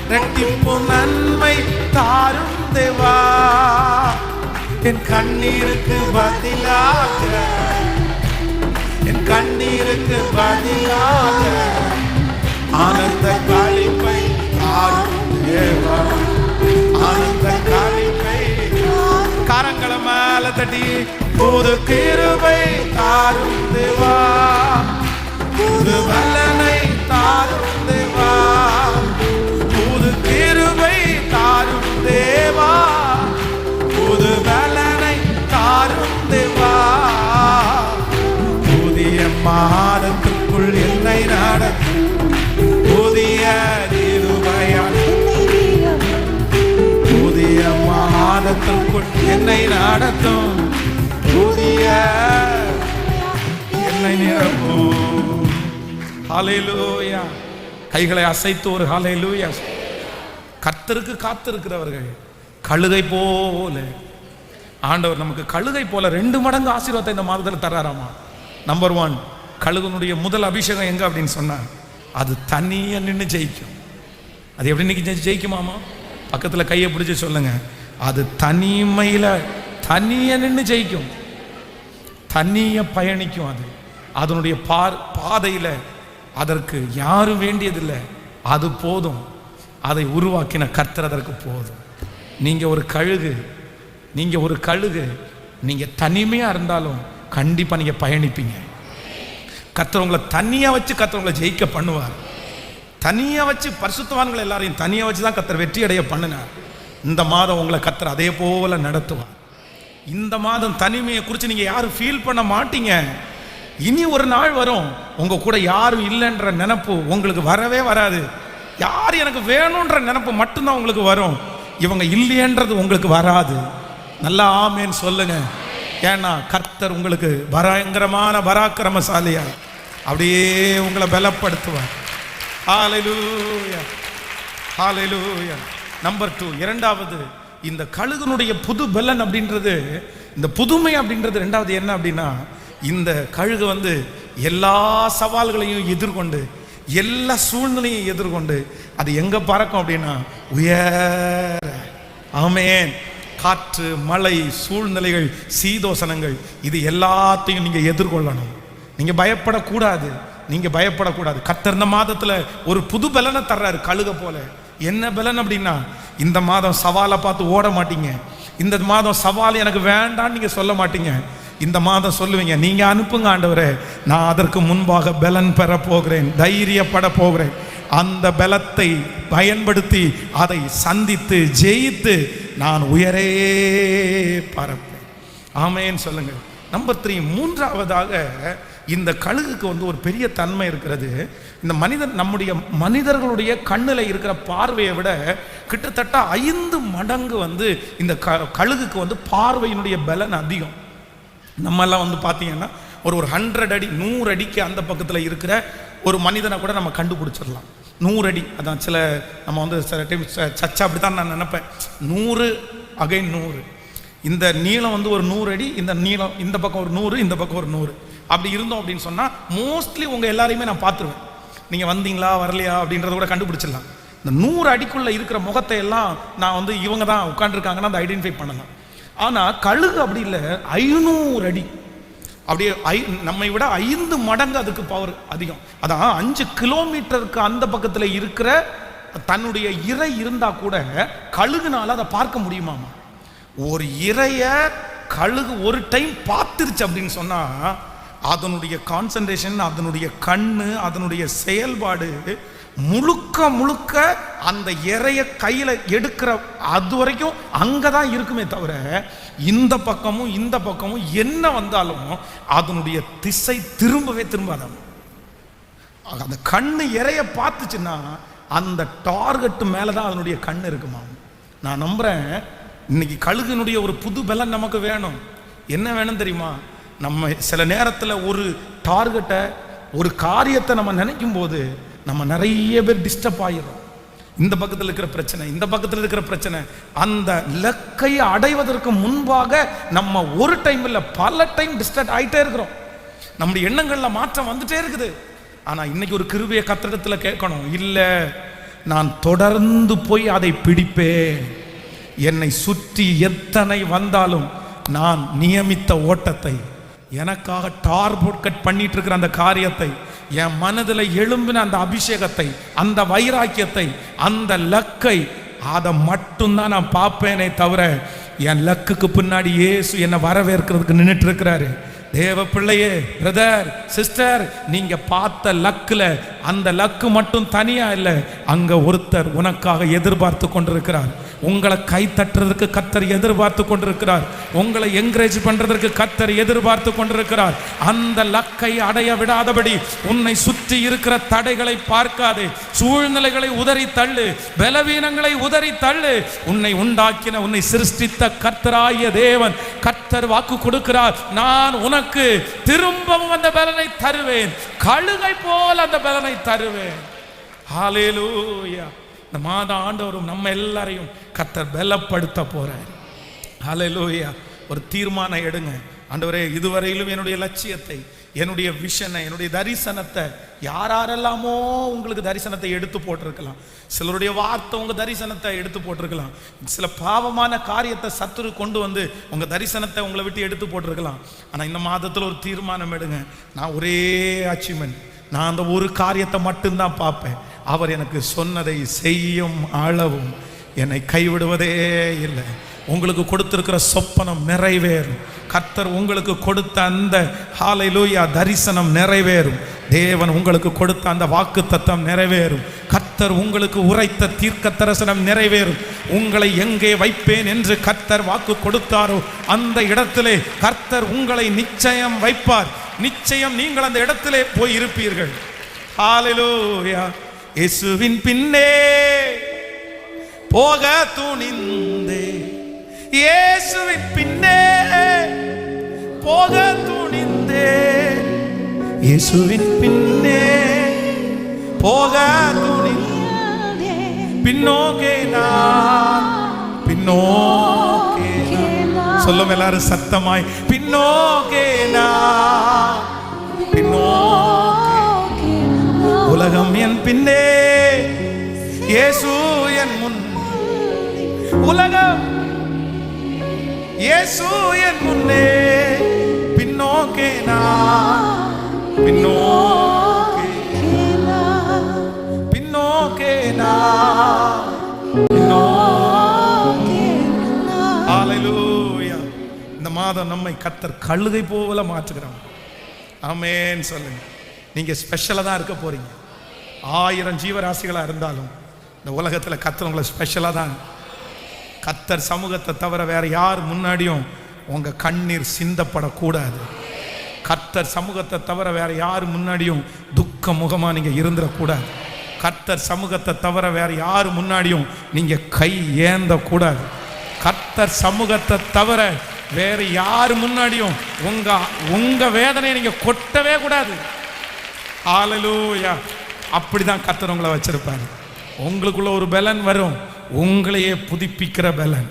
இரட்டிப்பு நன்மை தாரும் தேவா. என் கண்ணீருக்கு பதிலாக, என் கண்ணீருக்கு பதிலாக ஆனந்த களிப்பை தாரும் தேவா, ஆனந்த களிப்பை. கரங்களை மேல தட்டி புது கிருபை தாரும் தேவா, புது பலனை தாரும் தேவா, புது கிருபை தாரும் தேவா, புது பலனை தாரும் தேவா. புதிய மாதத்துக்குள் என்னை நடத்தும், புதிய கிருபையால் புதிய மாதத்துக்குள் என்னை நடத்தும், புதிய என்னை நிரப்பும். ஹல்லேலூயா. கைகளை அசைத்து ஒரு ஹல்லேலூயா. கர்த்தருக்கு காத்திருக்கிறவர்கள் கழுகை போல, ஆண்டவர் நமக்கு கழுகை போல 2 மடங்கு ஆசீர்வாதத்தை இந்த மாதத்தில் தர்றாராமா. நம்பர் 1, கழுகனுடைய முதல் அபிஷேகம் எங்க அப்படின்னு சொன்னா, அது தனியா நின்று ஜெயிக்கும். அது எப்படி இன்னைக்கு ஜெயிக்குமாமா? பக்கத்தில் கையை பிடிச்சி சொல்லுங்க. அது தனிமையில் தனியா நின்று ஜெயிக்கும், தனியா பயணிக்கும். அது அதனுடைய பாதையில் அதற்கு யாரும் வேண்டியதில்லை, அது போதும். அதை உருவாக்கின கர்த்தர் அதற்கு போதும். நீங்கள் ஒரு கழுகு, நீங்கள் தனிமையாக இருந்தாலும் கண்டிப்பாக நீங்கள் பயணிப்பீங்க. கர்த்தர் உங்களை தனியாக வச்சு கர்த்தர் உங்களை ஜெயிக்க பண்ணுவார். தனியாக வச்சு பரிசுத்தவான்களை எல்லாரையும் தனியாக வச்சு தான் கர்த்தர் வெற்றி அடைய பண்ணினார். இந்த மாதம் உங்களை கர்த்தர் அதே போல நடத்துவார். இந்த மாதம் தனிமையை குறித்து நீங்கள் யாரும் ஃபீல் பண்ண மாட்டீங்க. இனி ஒரு நாள் வரும், உங்க கூட யாரும் இல்லைன்ற நினைப்பு உங்களுக்கு வரவே வராது. யார் எனக்கு வேணும்ன்ற நினைப்பு மட்டும்தான் உங்களுக்கு வரும். இவங்க இல்லையன்றது உங்களுக்கு வராது. நல்லா ஆமேன்னு சொல்லுங்க. ஏன்னா கர்த்தர் உங்களுக்கு பயங்கரமான பராக்கிரமசாலியா அப்படியே உங்களை பலப்படுத்துவார். ஹல்லேலூயா, ஹல்லேலூயா. நம்பர் 2, இரண்டாவது, இந்த கழுகுனுடைய புது பலன் அப்படின்றது, இந்த புதுமை அப்படின்றது ரெண்டாவது என்ன அப்படின்னா, இந்த கழுகு எல்லா சவால்களையும் எதிர்கொண்டு, எல்லா சூழ்நிலையும் எதிர்கொண்டு அது எங்க பறக்கும் அப்படின்னா உயர. ஆமென். காற்று, மழை, சூழ்நிலைகள், சீதோசனங்கள், இது எல்லாத்தையும் நீங்க எதிர்கொள்ளணும். நீங்க பயப்படக்கூடாது, நீங்க பயப்படக்கூடாது. கர்த்தர் இந்த மாதத்துல ஒரு புது பலனை தர்றாரு கழுக போல. என்ன பலன் அப்படின்னா, இந்த மாதம் சவாலை பார்த்து ஓட மாட்டீங்க. இந்த மாதம் சவால் எனக்கு வேண்டான்னு நீங்க சொல்ல மாட்டீங்க. இந்த மாதம் சொல்லுவீங்க, நீங்க அனுப்புங்க ஆண்டவரே, நான் அதற்கு முன்பாக பலன் பெற போகிறேன், தைரியப்பட போகிறேன். அந்த பலத்தை பயன்படுத்தி அதை சந்தித்து ஜெயித்து நான் உயரே பறப்பேன். ஆமென் சொல்லுங்க. நம்பர் 3, மூன்றாவதாக, இந்த கழுகுக்கு ஒரு பெரிய தன்மை இருக்கிறது. இந்த நம்முடைய மனிதர்களுடைய கண்ணில் இருக்கிற பார்வையை விட கிட்டத்தட்ட 5 மடங்கு இந்த கழுகுக்கு பார்வையினுடைய பலன் அதிகம். நம்மெல்லாம் பார்த்தீங்கன்னா ஒரு 100 அடி 100 அடிக்கு அந்த பக்கத்தில் இருக்கிற ஒரு மனிதனை கூட நம்ம கண்டுபிடிச்சிடலாம். 100 அடி, அதான் சில நம்ம சில டைம் சச்சா அப்படி தான் நான் நினைப்பேன். 100 அகைன் 100, இந்த நீளம் ஒரு 100 அடி, இந்த நீளம் இந்த பக்கம் ஒரு 100, இந்த பக்கம் ஒரு 100, அப்படி இருந்தோம் அப்படின்னு சொன்னால் மோஸ்ட்லி உங்கள் எல்லாரையுமே நான் பார்த்துருவேன். நீங்கள் வந்தீங்களா வரலையா அப்படின்றத கூட கண்டுபிடிச்சிடலாம். இந்த 100 அடிக்குள்ளே இருக்கிற முகத்தை எல்லாம் நான் இவங்க தான் உட்காந்துருக்காங்கன்னா அதை ஐடென்டிஃபை பண்ணலாம். ஆனால் கழுகு அப்படி இல்லை, 500 அடி, அப்படியே நம்மை விட 5 மடங்கு அதுக்கு பவர் அதிகம். அதான் 5 கிலோமீட்டருக்கு அந்த பக்கத்தில் இருக்கிற தன்னுடைய இறை இருந்தா கூட கழுகுனால அதை பார்க்க முடியுமாமா. ஒரு இறைய கழுகு ஒரு டைம் பார்த்துருச்சு அப்படின்னு சொன்னா அதனுடைய கான்சன்ட்ரேஷன், அதனுடைய கண்ணு, அதனுடைய செயல்பாடு முழுக்க முழுக்க அந்த இறைய கையில எடுக்கிற அது வரைக்கும் அங்கதான் இருக்குமே தவிர இந்த பக்கமும் இந்த பக்கமும் என்ன வந்தாலும் அதனுடைய திசை திரும்பவே திரும்பாதான். அந்த கண்ணு இறைய பார்த்துச்சுன்னா அந்த டார்கெட் மேலதான் அதனுடைய கண்ணு இருக்குமா. நான் நம்புறேன் இன்னைக்கு கழுகுனுடைய ஒரு புது பலன் நமக்கு வேணும். என்ன வேணும் தெரியுமா? நம்ம சில நேரத்தில் ஒரு டார்கெட்டை, ஒரு காரியத்தை நம்ம நினைக்கும் போது நம்ம நிறைய பேர் டிஸ்டர்ப் ஆகிடும். இந்த பக்கத்தில் இருக்கிற பிரச்சனை, இந்த பக்கத்தில் இருக்கிற பிரச்சனை, அந்த இலக்கை அடைவதற்கு முன்பாக நம்ம ஒரு டைம் இல்லை பல டைம் டிஸ்டர்ப் ஆகிட்டே இருக்கிறோம். நம்முடைய எண்ணங்கள்ல மாற்றம் வந்துட்டே இருக்குது. ஆனால் இன்னைக்கு ஒரு கிருபையை கர்த்தரிடத்தில் கேட்கணும். இல்லை, நான் தொடர்ந்து போய் அதை பிடிப்பேன். என்னை சுற்றி எத்தனை வந்தாலும் நான் நியமித்த ஓட்டத்தை, எனக்காக டார்கெட் பண்ணிட்டு இருக்கிற அந்த காரியத்தை, என் மனதில் எழும்பின அந்த அபிஷேகத்தை, அந்த வைராக்கியத்தை, அந்த லக்கை, அதை மட்டும்தான் நான் பார்ப்பேனே தவிர என் லக்குக்கு பின்னாடி இயேசு என்னை வரவேற்கிறதுக்கு நின்றுட்டு இருக்கிறாரு. தேவ பிள்ளையே, பிரதர், சிஸ்டர், நீங்க பார்த்த லக்குல அந்த லக்கு மட்டும் தனியா இல்லை, அங்க ஒருத்தர் உனக்காக எதிர்பார்த்து கொண்டிருக்கிறார். உங்களை கை தட்டுறதுக்கு கர்த்தர் எதிர்பார்த்து கொண்டிருக்கிறார். உங்களை என்கரேஜ் பண்றதற்கு கர்த்தர் எதிர்பார்த்து கொண்டிருக்கிறார். அந்த லக்கை அடைய விடாதபடி உன்னை சுற்றி இருக்கிற தடைகளை பார்க்காதே, சூழ்நிலைகளை உதறி தள்ளு, பலவீனங்களை உதறி தள்ளு. உன்னை உண்டாக்கின, உன்னை சிருஷ்டித்த கர்த்தராகிய தேவன் கர்த்தர் வாக்கு கொடுக்கிறார், நான் உனக்கு திரும்பவும் அந்த பலனை தருவேன், கழுகை போல் அந்த பலனை தருவேன். ஹல்லேலூயா. இந்த மாத ஆண்டவரும் நம்ம எல்லாரையும் கர்த்தர் பலப்படுத்த போறார். ஹல்லேலூயா. ஒரு தீர்மானம் எடுங்க. ஆண்டவரே, இதுவரையிலும் என்னுடைய லட்சியத்தை, என்னுடைய விஷனை, என்னுடைய தரிசனத்தை யாரெல்லாமோ உங்களுக்கு தரிசனத்தை எடுத்து போட்டிருக்கலாம். சிலருடைய வார்த்தை உங்க தரிசனத்தை எடுத்து போட்டிருக்கலாம். சில பாவமான காரியத்தை சத்துரு கொண்டு வந்து உங்க தரிசனத்தை உங்களை விட்டு எடுத்து போட்டிருக்கலாம். ஆனா இந்த மாதத்தில் ஒரு தீர்மானம் எடுங்க. நான் ஒரே அச்சீவ்மெண்ட், நான் அந்த ஒரு காரியத்தை மட்டும்தான் பார்ப்பேன். அவர் எனக்கு சொன்னதை செய்யும் அளவும் என்னை கைவிடுவதே இல்லை. உங்களுக்கு கொடுத்திருக்கிற சொப்பனம் நிறைவேறும். கர்த்தர் உங்களுக்கு கொடுத்த அந்த ஹல்லேலூயா தரிசனம் நிறைவேறும். தேவன் உங்களுக்கு கொடுத்த அந்த வாக்கு தத்தம் நிறைவேறும். கர்த்தர் உங்களுக்கு உரைத்த தீர்க்க தரிசனம் நிறைவேறும். உங்களை எங்கே வைப்பேன் என்று கர்த்தர் வாக்கு கொடுத்தாரோ அந்த இடத்திலே கர்த்தர் உங்களை நிச்சயம் வைப்பார். நிச்சயம் நீங்கள் அந்த இடத்திலே போய் இருப்பீர்கள். ஹalleluya. இயேசுவின் பின்னே போக துணிந்தே, இயேசுவின் பின்னே போக துணிந்தே, இயேசுவின் பின்னே போக துணிந்தே, பின்னோக்கே நான், பின்னோக்கே நான். சொல்லும் எல்லாரும் சத்தமாய், பின்னோக்கே நான், பின்னோக்கே. உலகம் என் பின்னே, இயேசு என் முன். உலகம் இயேசு என் முன்னே, பின்னோக்கே நான், பின்னோக்கே, பின்னோக்கே நான், பின்னோக்கே. ஹalleluya. இந்த மாதம் நம்மை கர்த்தர் கழுகை போல மாற்றுகிறார். ஆமென் சொல்லுங்க. நீங்க ஸ்பெஷலா தான் இருக்க போறீங்க. 1000 ஜீவராசிகளா இருந்தாலும் இந்த உலகத்துல கர்த்தர் உங்களை ஸ்பெஷலா தான். கர்த்தர் சமூகத்தை தவிர வேற யார் முன்னாடியும் உங்க கண்ணீர் சிந்தப்படக்கூடாது. கர்த்தர் சமூகத்தை தவிர வேற யார் முன்னாடியும் துக்க முகமா நீங்க இருந்துடக்கூடாது. கர்த்தர் சமூகத்தை தவிர வேற யார் முன்னாடியும் நீங்க கை ஏந்த கூடாது. கர்த்தர் சமூகத்தை தவிர வேற யார் முன்னாடியும் உங்க வேதனையை நீங்க கொட்டவே கூடாது. ஹalleluya. அப்படிதான் கர்த்தர் உங்களை வச்சிருப்பாரு. உங்களுக்குள்ள ஒரு பலன் வரும், உங்களையே புதுப்பிக்கிற பலன்.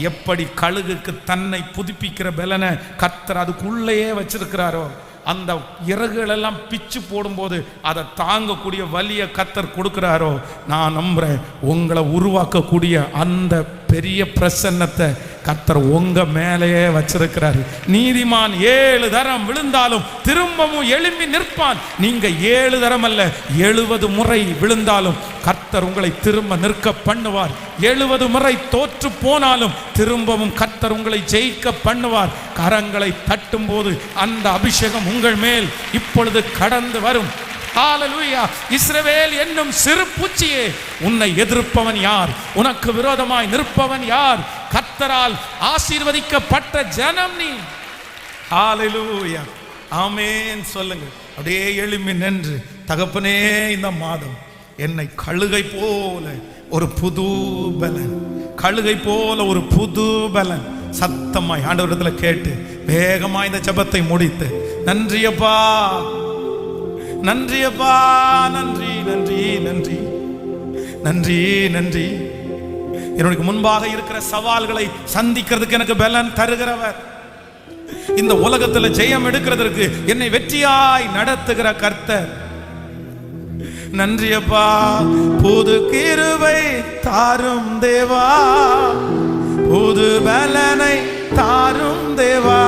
எப்படி கழுகுக்கு தன்னை புதுப்பிக்கிற பலனை கர்த்தர் அதுக்குள்ளேயே வச்சிருக்கிறாரோ, அந்த இறகுகள் எல்லாம் பிச்சு போடும்போது அதை தாங்கக்கூடிய வலிய கர்த்தர் கொடுக்கிறாரோ, நான் நம்புறேன் உங்களை உருவாக்கக்கூடிய அந்த பெரிய பிரசன்னத்தை கர்த்தர் உங்க மேலேயே வச்சிருக்கிறாரு. நீதிமான் 7 தரம் விழுந்தாலும் திரும்பவும் எழும்பி நிற்பான். நீங்க 7 தரம் அல்ல 70 முறை விழுந்தாலும் கர்த்தர் உங்களை திரும்ப நிற்க பண்ணுவார். 70 முறை தோற்று போனாலும் திரும்பவும் கர்த்தர் உங்களை ஜெயிக்க பண்ணுவார். கரங்களை தட்டும் போது அந்த அபிஷேகம் உங்கள் மேல் இப்பொழுது கடந்து வரும். ஹalleluya. இஸ்ரவேல் என்னும் சிறு பூச்சியே, உன்னை எதிர்ப்பவன் யார்? உனக்கு விரோதமாய் நிற்பவன் யார்? கர்த்தரால் ஆசீர்வதிக்கப்பட்ட ஜனம் நீ. ஹalleluya. ஆமென் சொல்லுங்க. அப்படியே எழும்பி நின்று, தகப்பனே இந்த மாதம் என்னை கழுகை போல ஒரு புது பலன், கழுகை போல ஒரு புது பலன் சத்தமாய் ஆண்டவரிடத்துல கேட்டு வேகமாய் இந்த ஜெபத்தை முடித்து, நன்றியப்பா, நன்றியப்பா, நன்றி நன்றி நன்றி நன்றி நன்றி. என்னுடைய முன்பாக இருக்கிற சவால்களை சந்திக்கிறதுக்கு எனக்கு பலன் தருகிறவர், இந்த உலகத்தில் ஜெயம் எடுக்கிறதற்கு என்னை வெற்றியாய் நடத்துகிற கர்த்தர். நன்றியப்பா. புது கிருபை தாரும் தேவா, புது பலனை தாரும் தேவா,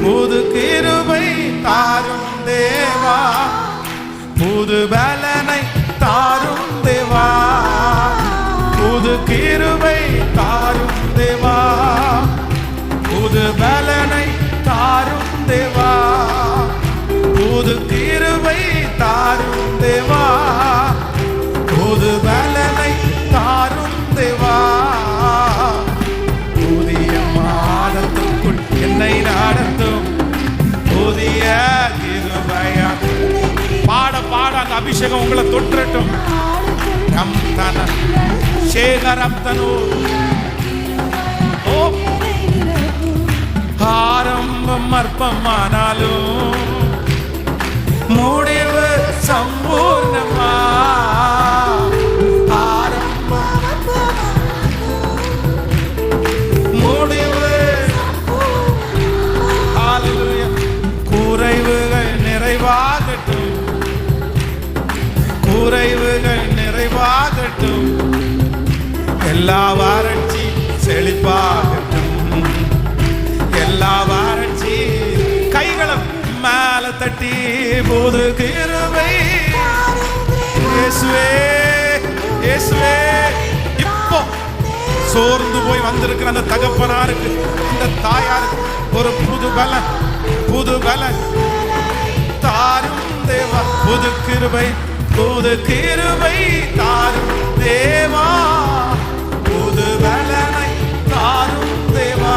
புது கிருபை தாரும் தேவா, புது பலனை தாரும் தேவா, புது கிருபை தாரும் தேவா, புது பலனை தாரும் தேவா, புது கிருபை தாரும் தேவா, புது பலனை தாரும் தேவா. புதிய மாதத்துக்குள் என்னை நடத்தும் புதிய கிருபையா. பாட பாட அந்த அபிஷேகம் உங்களை தொற்றட்டும். ரம்தன சேகரம்தனு ஓ ஆரம்பம் அற்பமானாலும் முடிவு சம்பூர்ணமா. ஆரம்பம் முடிவு. ஹalleluya. குறைவுகள் நிறைவாகட்டும், குறைவுகள் நிறைவாகட்டும், எல்லா வறட்சி செழிப்பாகட்டும், எல்லா வறட்சி. கைகளை மேல தட்டி புது கிருபை இயேசுவே, இயேசுவே. இப்போ சோர்ந்து போய் வந்திருக்கிற அந்த தகப்பனாருக்கு, இந்த தாயாருக்கு ஒரு புது பலன், புது பலன் தாரும் தேவா. புது கிருபை, புது கிருபை தாரும் தேவா, புது பலனை தாரும் தேவா.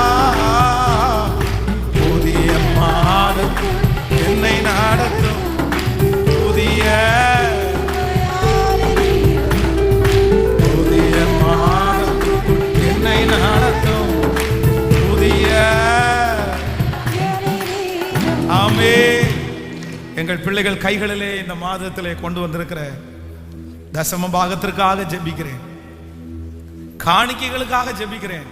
புதிய மாதம் எங்கள் பிள்ளைகள் கைகளிலே இந்த மாதத்திலே கொண்டு வந்திருக்கிற தசம பாகத்திற்காக ஜெபிக்கிறேன், காணிக்கைகளுக்காக ஜெபிக்கிறேன்.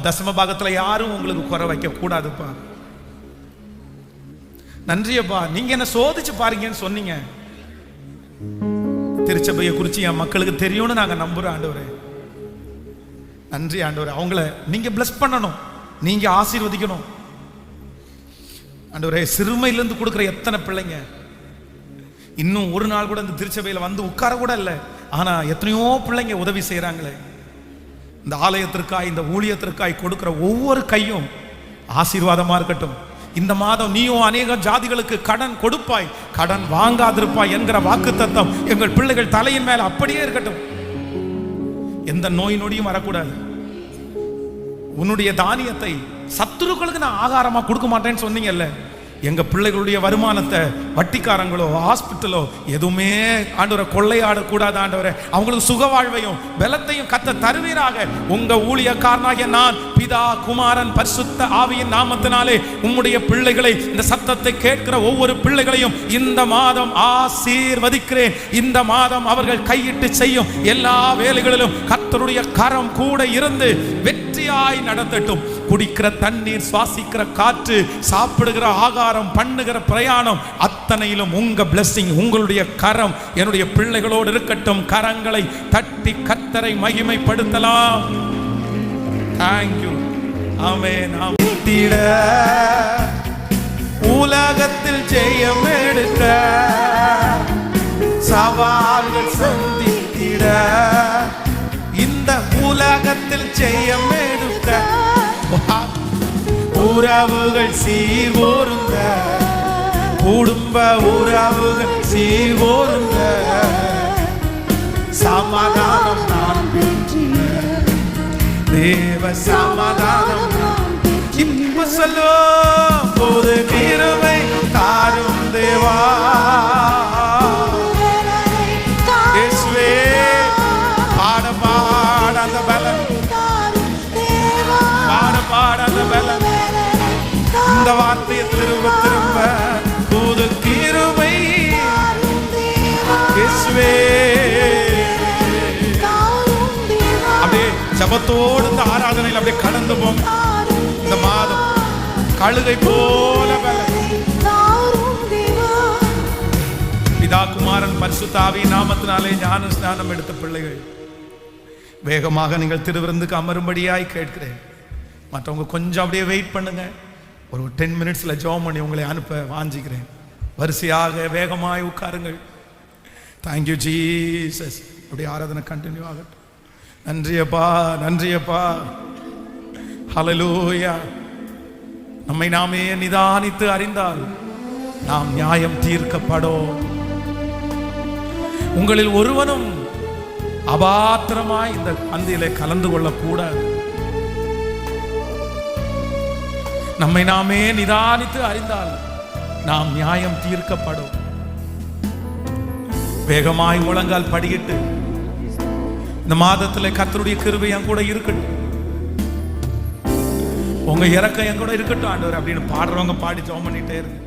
தசம பாகத்துல யாரும் உங்களுக்கு குறை வைக்க கூடாதுப்பா. நன்றியப்பா, நீங்க என்ன சோதிச்சு பாருங்கன்னு சொன்னீங்க. திருச்சபையை குறித்து என் மக்களுக்கு தெரியும்னு நாங்க நம்புறோம் ஆண்டவரே. நன்றி ஆண்டவரே, அவங்கள நீங்க பிளஸ் பண்ணணும், நீங்க ஆசீர்வதிக்கணும் ஆண்டவரே. சிறுமையிலிருந்து கொடுக்குற எத்தனை பிள்ளைங்க இன்னும் ஒரு நாள் கூட இந்த திருச்சபையில வந்து உட்கார கூட இல்லை, ஆனா எத்தனையோ பிள்ளைங்க உதவி செய்யறாங்களே. இந்த ஆலயத்திற்காய், இந்த ஊழியத்திற்காய் கொடுக்கிற ஒவ்வொரு கையும் ஆசீர்வாதமா இருக்கட்டும். இந்த மாதம் நீயும் அநேக ஜாதிகளுக்கு கடன் கொடுப்பாய், கடன் வாங்காதிருப்பாய் என்கிற வாக்குத்தத்தம் எங்கள் பிள்ளைகள் தலையின் மேல அப்படியே இருக்கட்டும். எந்த நோய் நொடியும் வரக்கூடாது. உன்னுடைய தானியத்தை சத்துருக்களுக்கு நான் ஆகாரமா கொடுக்க மாட்டேன்னு சொன்னீங்கல்ல. எங்க பிள்ளைகளுடைய வருமானத்தை வட்டிக்காரங்களோ ஹாஸ்பிட்டலோ எதுவுமே ஆண்டவரை கொள்ளையாடக்கூடாது ஆண்டவரை. அவங்களுக்கு சுக வாழ்வையும் பலத்தையும் கத்த தருவீராக. உங்க ஊழியக்காரனாகிய நான் பிதா குமாரன் பரிசுத்த ஆவியின் நாமத்தினாலே உம்முடைய பிள்ளைகளை, இந்த சத்தத்தை கேட்கிற ஒவ்வொரு பிள்ளைகளையும் இந்த மாதம் ஆசீர்வதிக்கிறேன். இந்த மாதம் அவர்கள் கையிட்டு செய்யும் எல்லா வேலைகளிலும் கர்த்தருடைய கரம் கூட இருந்து வெற்றியாய் நடத்தட்டும். குடிக்கிற தண்ணீர், சுவாசிக்கிற காற்று, சாப்பிடுகிற ஆகாரம், பண்ணுகிற பிரயாணம் அத்தனையிலும் உங்க பிளெஸிங், உங்களுடைய கரம் என்னுடைய பிள்ளைகளோடு இருக்கட்டும். கரங்களை தட்டி கர்த்தரை மகிமைப்படுத்தலாம். தேங்க்யூ. ஆமென். உலகத்தில் ஜெயம் எடுக்க, சவால்கள் சந்தித்திட, இந்த உலகத்தில் ஜெயம் எடுக்க, உறவுகள் சீர்கோருங்க, குடும்ப உறவுகள் சீர்கோருங்க, சமாதானம் நான் பெற்றேன், தேவ சமாதானம். இப்ப சொல்லும் போது கிருபை தாரும் தேவா, இயேசுவே பாட பாட அந்த பலன், பாட அந்த பலன், இந்த வார்த்தையை திரும்ப திரும்ப போது கிருபை இயேசுவே. அப்படியே ஜபத்தோடு இந்த ஆராதனையில் அப்படியே கடந்து போம். இந்த மாதம் கழுகை போல பிதா குமாரன் பரிசுத்த ஆவியின் நாமத்தினாலே ஞான ஸ்நானம் எடுத்த பிள்ளைகள் வேகமாக நீங்கள் திருவிருந்துக்கு அமரும்படியாய் கேட்கிறேன். மற்றவங்க கொஞ்சம் அப்படியே வெயிட் பண்ணுங்க. ஒரு 10 மினிட்ஸ்ல ஜெபம் பண்ணி உங்களை அனுப்ப வாஞ்சிக்கிறேன். வரிசையாக வேகமாய் உட்காருங்கள். Thank you Jesus. அப்படியே ஆராதனை கண்டினியூ ஆகட்டும். நன்றியப்பா, நன்றியப்பா. ஹல்லேலூயா. நம்மை நாமே நிதானித்து அறிந்தால் நாம் நியாயம் தீர்க்கப்படும். உங்களில் ஒருவனும் அபாத்திரமாய் இந்த பந்தியிலே கலந்து கொள்ளக்கூடாது. நம்மை நாமே நிதானித்து அறிந்தால் நாம் நியாயம் தீர்க்கப்படும். வேகமாய் முழங்கால் படியிட்டு இந்த மாதத்தில் கர்த்தருடைய கிருபை என் கூட இருக்கட்டும், உங்க இறக்கம் என் கூட இருக்கட்டும் ஆண்டவர் அப்படின்னு பாடுறவங்க பாடி ஜெபம் பண்ணிட்டே இருக்கு.